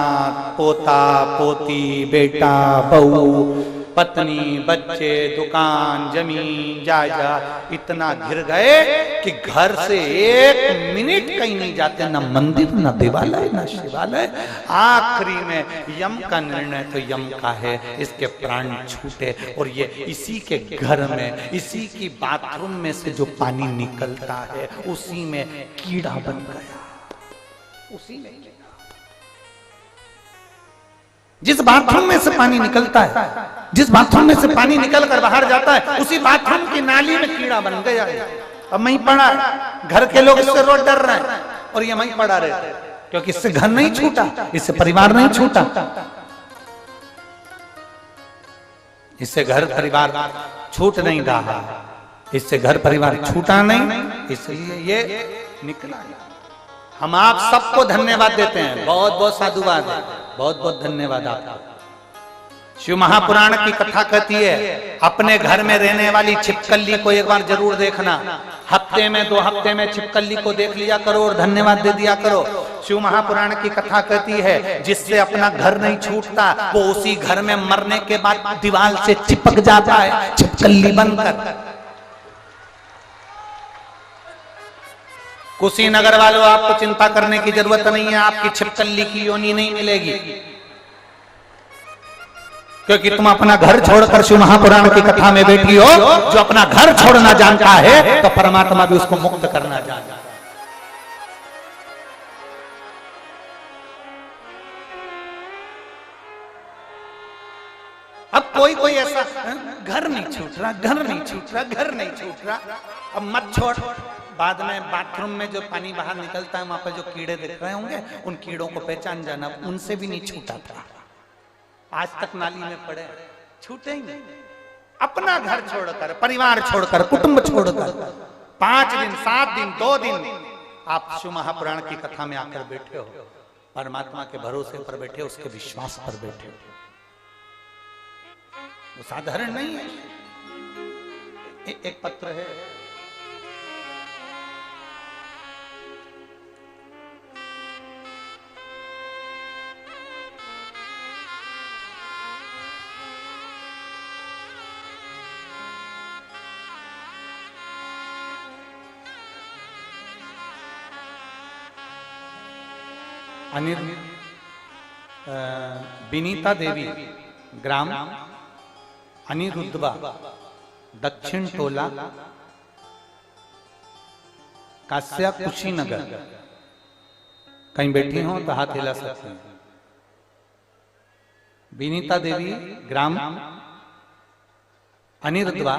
पोता पोती, बेटा बहू, पत्नी, बच्चे, दुकान, जमीन, जायदाद, इतना घिर गए कि घर से एक मिनट कहीं नहीं जाते, ना मंदिर, ना देवालय, ना शिवालय। आखिरी में यम का निर्णय तो यम का है, इसके प्राण छूटे। और ये इसी के घर में, इसी की बाथरूम में से जो पानी निकलता है, उसी में कीड़ा बन गया, उसी में। जिस बाथरूम में से पानी निकलता है, जिस बाथरूम में से पानी निकल कर बाहर जाता है, उसी बाथरूम की नाली में कीड़ा बन गया। अब वहीं पड़ा है, घर के लोग इससे रोज डर रहे हैं और ये वहीं पड़ा रहता है, क्योंकि इससे घर नहीं छूटा, इससे परिवार नहीं छूटा, इससे घर परिवार छूट नहीं रहा, इससे घर परिवार छूटा नहीं, इसलिए ये निकला। हम आप सबको धन्यवाद देते हैं, बहुत बहुत साधुवाद है, बहुत बहुत धन्यवाद आपका। शिव महापुराण की कथा कहती है, अपने घर में रहने वाली छिपकली को एक बार जरूर देखना, हफ्ते में 2 हफ्ते में छिपकली को देख लिया करो और धन्यवाद दे दिया करो। शिव महापुराण की कथा कहती है, जिससे अपना घर नहीं छूटता, वो उसी घर में मरने के बाद दीवार से चिपक जाता है छिपकली बनकर। कुशीनगर वालों, आपको चिंता करने की जरूरत नहीं है, आपकी छिपकली की योनि नहीं मिलेगी, क्योंकि तुम अपना घर छोड़कर शिव महापुराण की कथा में बैठी हो। जो अपना घर छोड़ना जानता है, तो परमात्मा भी उसको मुक्त करना जानता है। अब कोई ऐसा, घर नहीं छूट रहा, घर नहीं छूट रहा, घर नहीं छूट रहा, अब मत छोड़। बाद में बाथरूम में जो पानी बाहर निकलता है, वहां पर जो कीड़े दिख रहे होंगे, उन कीड़ों को पहचान जाना, उनसे भी नहीं छूटा था, आज तक नाली में पड़े, छूटे ही नहीं। अपना घर छोड़कर, परिवार छोड़कर, कुटुंब छोड़कर 5 दिन, 7 दिन, 2 दिन आप शिव महापुराण की कथा में आकर बैठे हो, परमात्मा के भरोसे पर बैठे हो, उसके विश्वास पर बैठे हो। वो साधारण नहीं है। एक पत्र है, विनीता देवी, ग्राम अनिरुद्धवा, दक्षिण टोला, कास्या, कुशीनगर। कहीं बैठी हो तो हाथ हिला सकते हैं। विनीता देवी, ग्राम अनिरुद्धवा,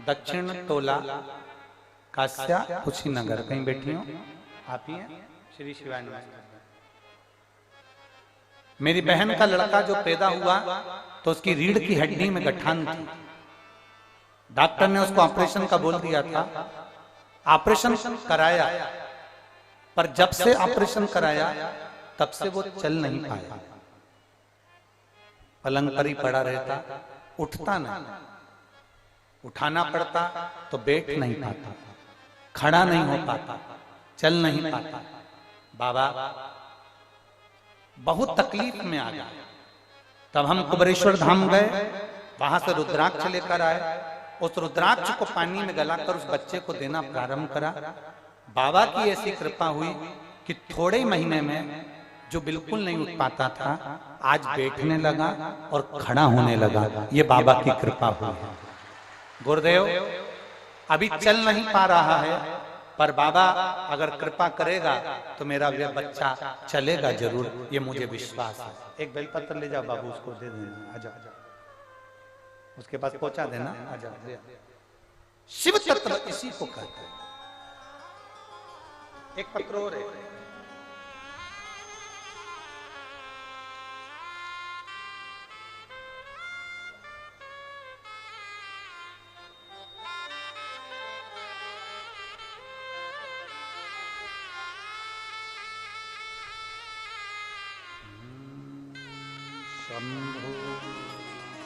दक्षिण टोला, कास्या, कुशीनगर। कहीं बैठी हो, आप ही हैं? श्री शिवाय नमस्कार। मेरी बहन का लड़का जो पैदा हुआ तो उसकी रीढ़ की हड्डी में गठान थी। डॉक्टर ने उसको ऑपरेशन का बोल दिया था। ऑपरेशन कराया, पर जब से ऑपरेशन कराया तब से वो चल नहीं पाया। पलंग पर ही पड़ा रहता, उठता नहीं, उठाना पड़ता तो बैठ नहीं पाता, खड़ा नहीं हो पाता, चल नहीं पाता। बाबा बहुत तकलीफ में आ गया। तब हम कुबरेश्वर धाम गए, वहां से रुद्राक्ष लेकर आए। उस रुद्राक्ष को पानी में गलाकर उस बच्चे को देना प्रारंभ करा। बाबा की ऐसी कृपा हुई कि थोड़े महीने में जो बिल्कुल नहीं उठ पाता था आज बैठने लगा और खड़ा होने लगा। ये बाबा की कृपा हुई है। गुरुदेव अभी चल नहीं पा रहा है, पर बाबा अगर कृपा करेगा तो मेरा यह बच्चा चलेगा जरूर, ये मुझे विश्वास है। एक बेलपत्र ले जाओ बाबू, उसको दे देना। आजा उसके पास पहुंचा देना। आजा। शिव तत्व इसी को कहते हैं। एक पत्र और है। शंभो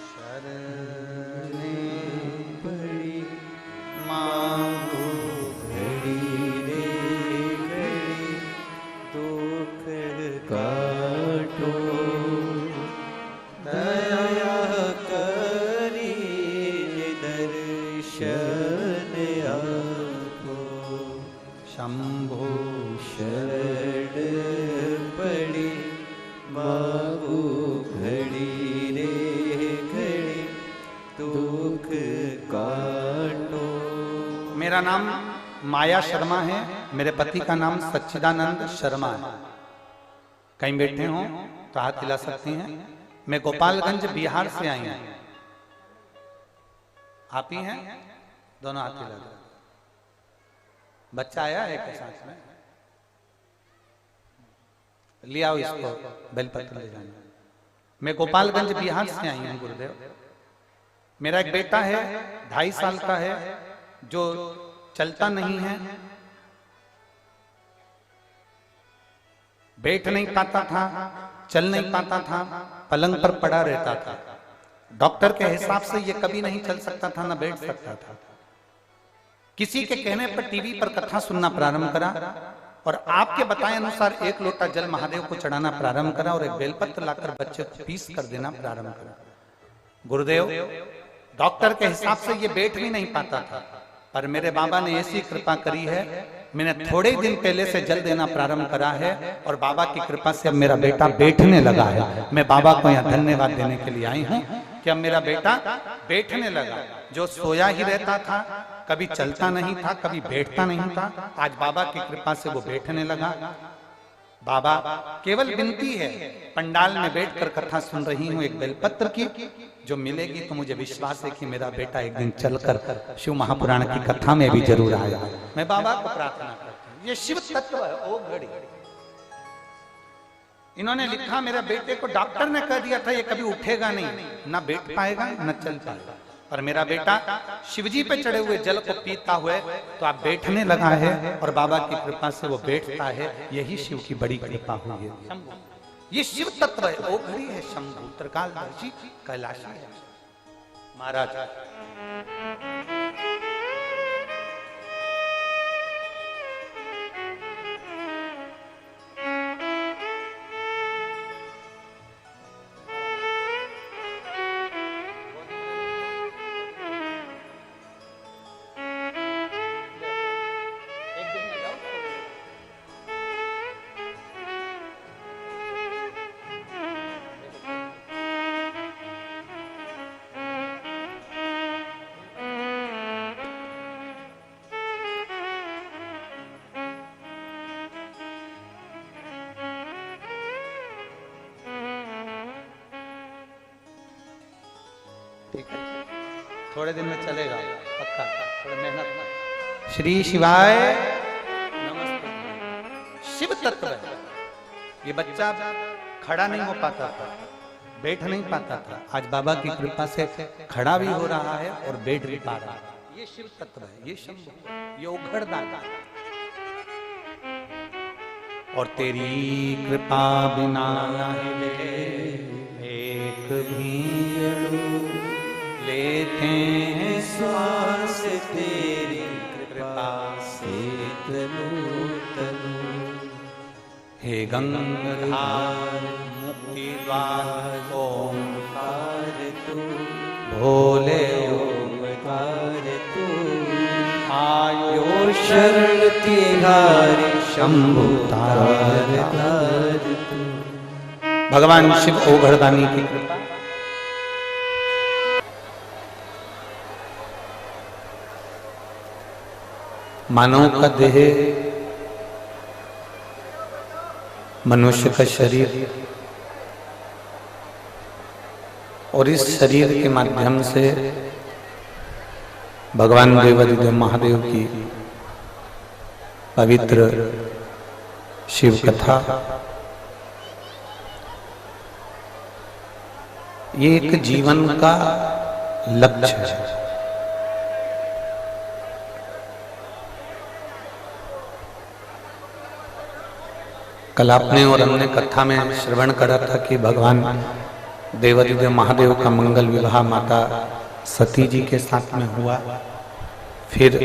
शरणे पड़ी मांगो घड़ी रे घड़ी, दुख काटो दया करी दर्शन आपो। शंभो शरण पड़ी मांगो घड़ी रे घड़ी, दुख काटो। मेरा नाम माया शर्मा है, मेरे पति का नाम सच्चिदानंद शर्मा है। कहीं बैठे हो तो हाथ हिला सकती हैं। मैं गोपालगंज बिहार से आई हूं। आप ही हैं? दोनों हाथ हिला दो। बच्चा आया है के साथ में? ले आओ इसको, बेलपत्र ले जाना। मैं गोपालगंज बिहार से आई हूं गुरुदेव। मेरा एक बेटा है 2.5 साल का है, जो चलता नहीं है, बैठ नहीं पाता था, चल नहीं पाता था, पलंग पर पड़ा रहता था। डॉक्टर के हिसाब से ये कभी नहीं चल सकता था, ना बैठ सकता था। किसी के कहने पर टीवी पर कथा सुनना प्रारंभ करा और आपके बताए अनुसार 1 लोटा जल महादेव को चढ़ाना प्रारंभ करा और एक बेलपत्र लाकर बच्चे को पीस कर देना प्रारंभ करा। गुरुदेव डॉक्टर के हिसाब से ये बैठ भी नहीं पाता था, पर मेरे बाबा ने ऐसी कृपा करी है, मैंने थोड़े दिन पहले से जल देना प्रारंभ करा है और बाबा की कृपा से अब मेरा बेटा बैठने लगा है। मैं बाबा को यहाँ धन्यवाद देने के लिए आई हूँ कि अब मेरा बेटा बैठने लगा। जो सोया ही रहता था, कभी चलता नहीं था, कभी बैठता नहीं था, आज बाबा की कृपा से वो बैठने लगा। बाबा केवल विनती है, पंडाल में बैठकर कथा सुन रही हूँ एक बेलपत्र की, जो मिलेगी तो मुझे विश्वास है कि मेरा बेटा एक दिन चलकर शिव महापुराण की कथा में भी जरूर आएगा। मैं बाबा को प्रार्थना करता हूँ। ये शिव तत्व है। ओ घड़ी इन्होंने लिखा, मेरे बेटे को डॉक्टर ने कह दिया था ये कभी उठेगा नहीं, ना बैठ पाएगा ना चल पाएगा, पर मेरा बेटा शिवजी पे चढ़े हुए जल को पीता हुए तो आप बैठने लगा है और बाबा की कृपा से वो बैठता है। यही शिव की बड़ी कृपा हुई है। ये शिव तत्व है। ओ घड़ी है शंभु त्रिकालदर्शी कैलाशी है महाराज। ठीक है, थोड़े दिन में चलेगा पक्का, थोड़ा मेहनत। श्री शिवाय नमस्ते। शिव तत्व है। ये बच्चा खड़ा नहीं हो पाता था, बैठ नहीं पाता था। आज बाबा की कृपा से खड़ा भी हो रहा है और बैठ भी पा रहा है। ये शिव तत्व है, ये शंभु, ये उघड़दान है। और तेरी कृपा बिना एक भी लेते हैं श्वास, तेरी कृपा से हे गंगाधार मुक्ति द्वार ओंकार तू, भोले ओंकार तू, आयो शरण तिहारी शंभु तार तू। भगवान शिव ओघड़दानी की कृपा। मानव का देह, मनुष्य का शरीर, और इस शरीर के माध्यम से भगवान देवादिदेव महादेव की पवित्र शिव कथा, ये एक जीवन का लक्ष्य है। कल आपने और हमने कथा में श्रवण करा था कि भगवान देवादिदेव महादेव का मंगल विवाह माता सती जी के साथ में हुआ। फिर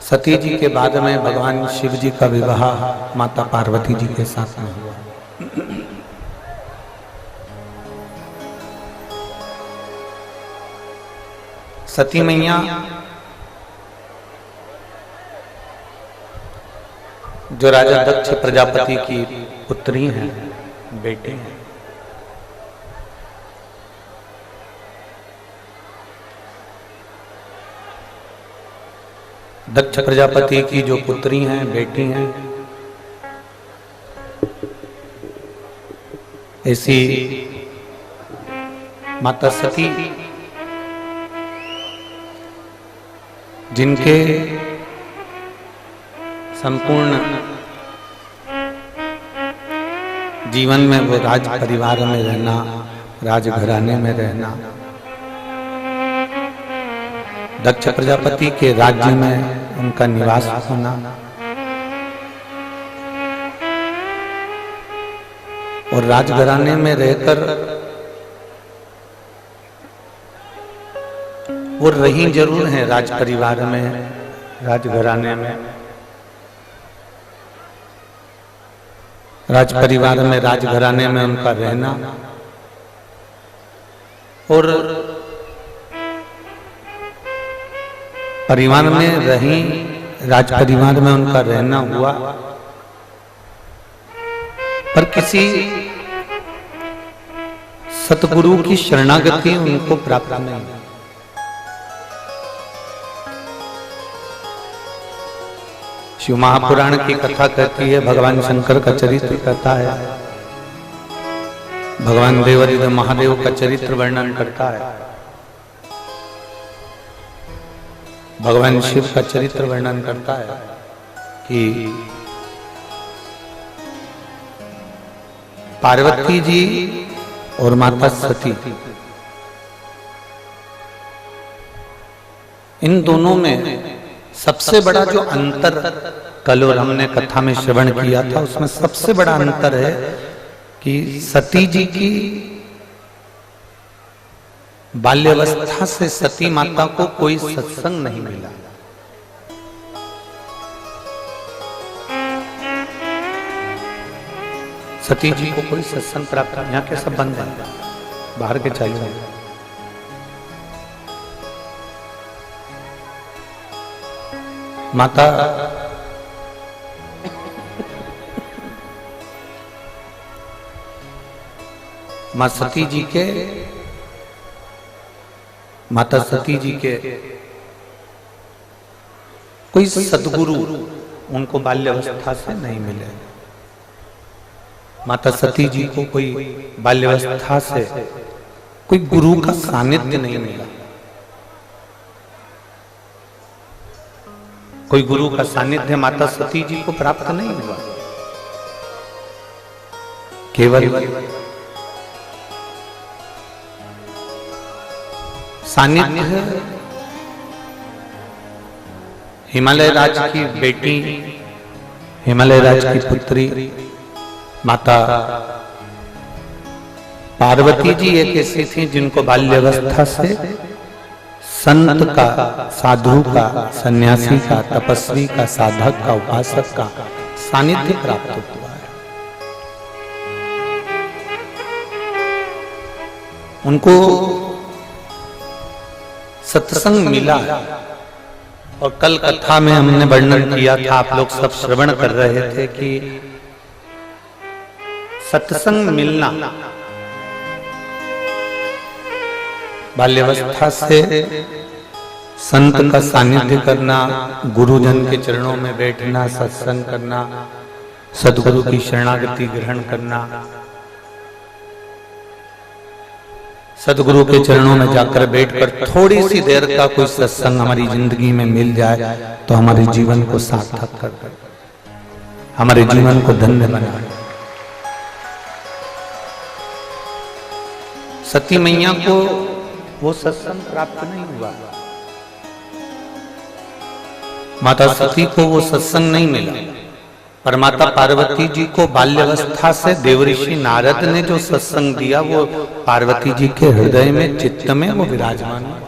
सती जी के बाद में भगवान शिव जी का विवाह माता पार्वती जी के साथ में हुआ। सती मैया जो राजा दक्ष प्रजापति की पुत्री हैं, बेटी हैं। दक्ष प्रजापति की जो पुत्री हैं, बेटी हैं, ऐसी माता सती जिनके संपूर्ण जीवन में वो राज परिवार में रहना, राजघराने में रहना, दक्ष प्रजापति के राज्य में उनका निवास होना, और राजघराने में रहकर वो रही जरूर हैं राज परिवार में, राजघराने में, राज परिवार में, राजघराने में उनका रहना, और परिवार में रही, राज परिवार में उनका रहना हुआ, पर किसी सतगुरु की शरणागति उनको प्राप्त नहीं। शिव महापुराण की कथा कहती है, भगवान शंकर का चरित्र कहता है, भगवान देवादिदेव महादेव का चरित्र वर्णन करता है, भगवान शिव का चरित्र वर्णन करता है कि पार्वती जी और माता सती, इन दोनों में सबसे बड़ा जो अंतर कल और हमने कथा में श्रवण किया था, उसमें सबसे बड़ा अंतर है कि सती जी की बाल्यावस्था से सती माता को कोई सत्संग नहीं मिला। सती जी को कोई सत्संग प्राप्त, यहाँ के सब बंद है, बाहर के चालू है। माता माँ सती जी के, माता सती जी के कोई सद्गुरु उनको बाल्यावस्था से नहीं मिले। माता सती जी को कोई बाल्यावस्था से कोई गुरु का सानिध्य नहीं मिला, कोई गुरु का सानिध्य माता सती जी को प्राप्त नहीं हुआ। केवल सानिध्य हिमालय राज की बेटी, हिमालय राज की पुत्री माता पार्वती जी एक ऐसी थी जिनको बाल्यावस्था से संत का, साधु का, सन्यासी का, तपस्वी का, साधक का, उपासक का सानिध्य प्राप्त हुआ है। उनको सत्संग मिला और कल कथा में हमने वर्णन किया था, आप लोग सब श्रवण कर रहे थे कि सत्संग मिलना, बाल्यावस्था से संत का सानिध्य करना, गुरुजन के चरणों में बैठना, सत्संग करना, सदगुरु की शरणागति ग्रहण करना, सदगुरु के चरणों में जाकर बैठकर थोड़ी सी देर का कोई सत्संग हमारी जिंदगी में मिल जाए तो हमारे जीवन को सार्थक कर, हमारे जीवन को धन्य बनाए। सती मैया को वो सत्संग प्राप्त नहीं हुआ, माता सती को वो सत्संग नहीं मिला, पर माता पार्वती जी को बाल्यावस्था से देवऋषि नारद ने जो सत्संग दिया वो पार्वती जी के हृदय में, चित्त में वो विराजमान हुआ।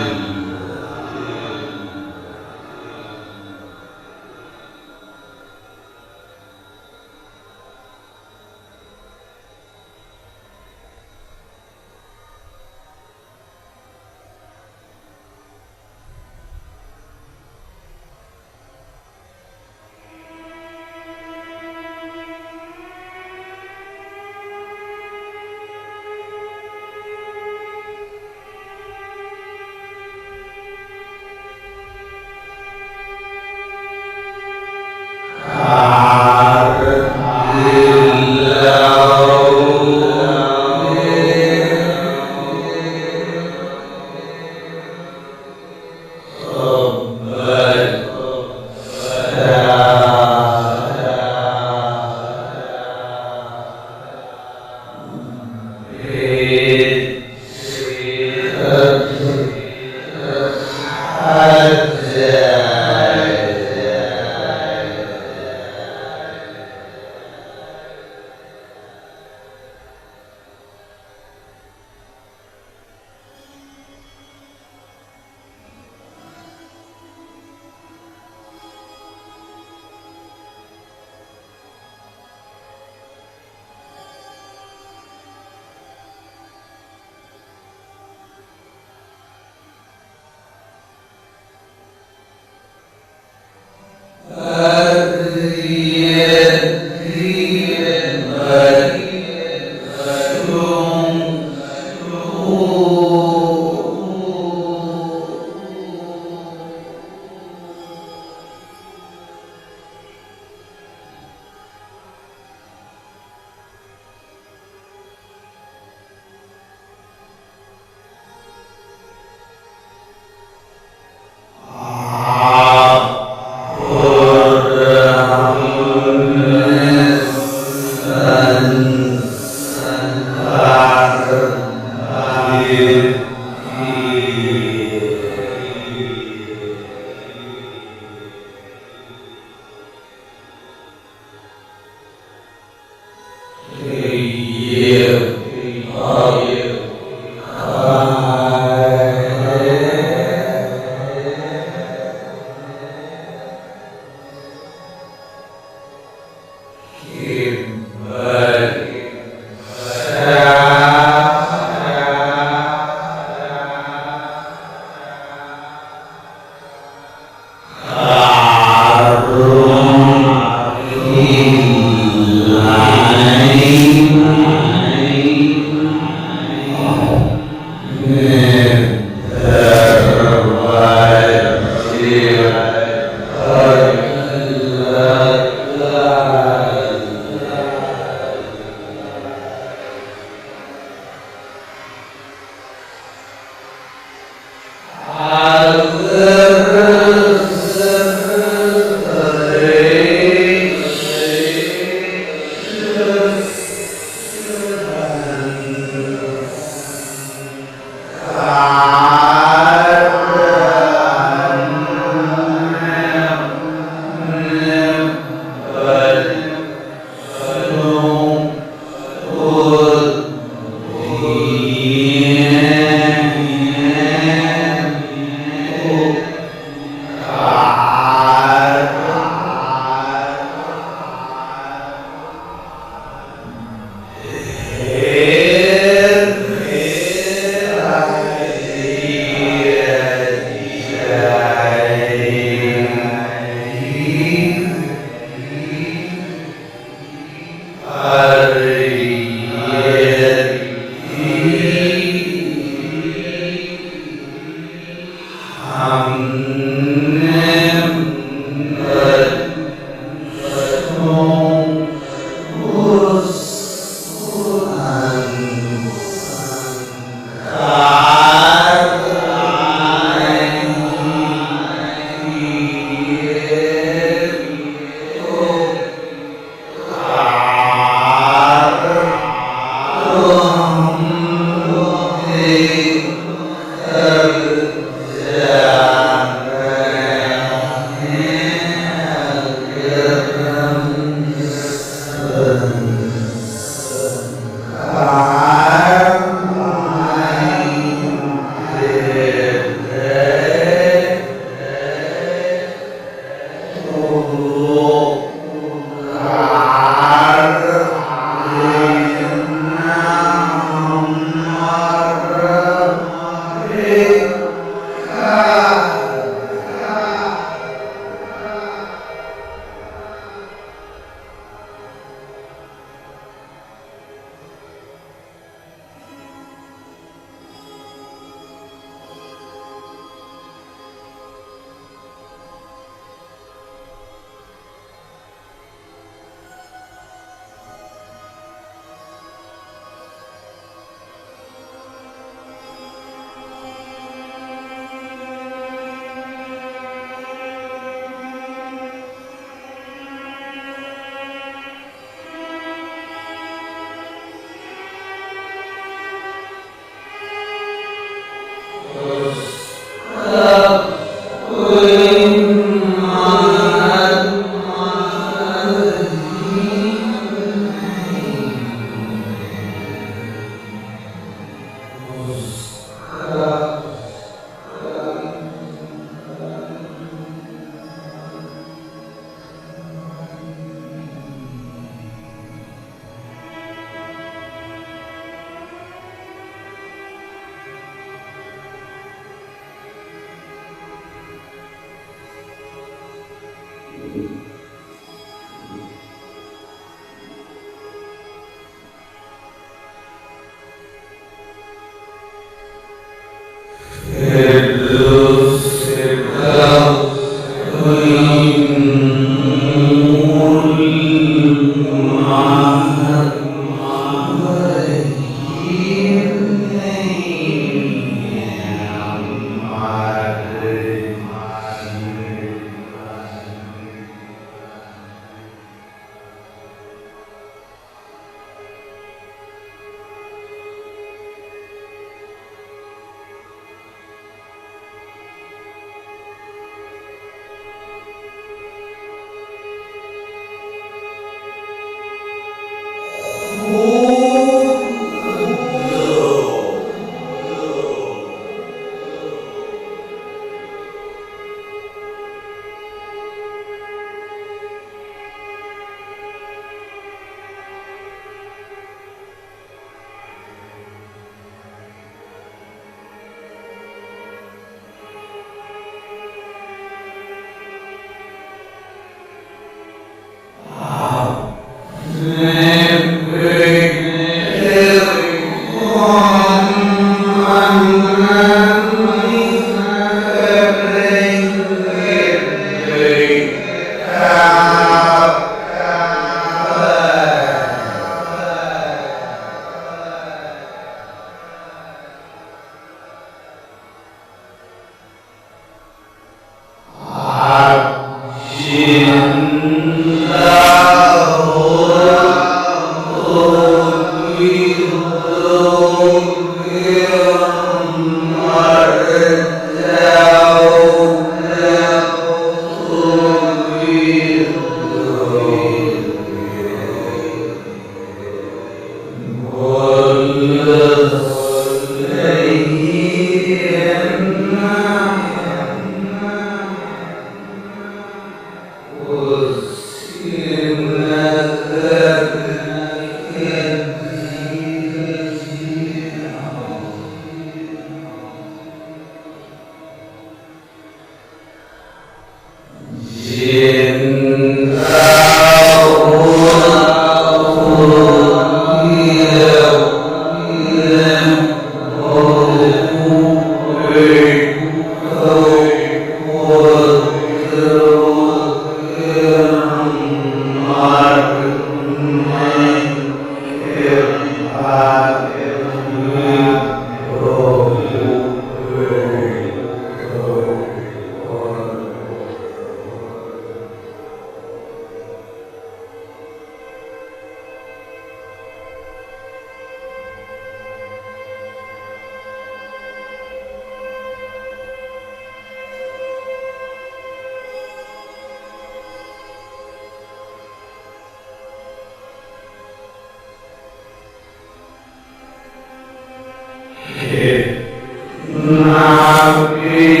Nabi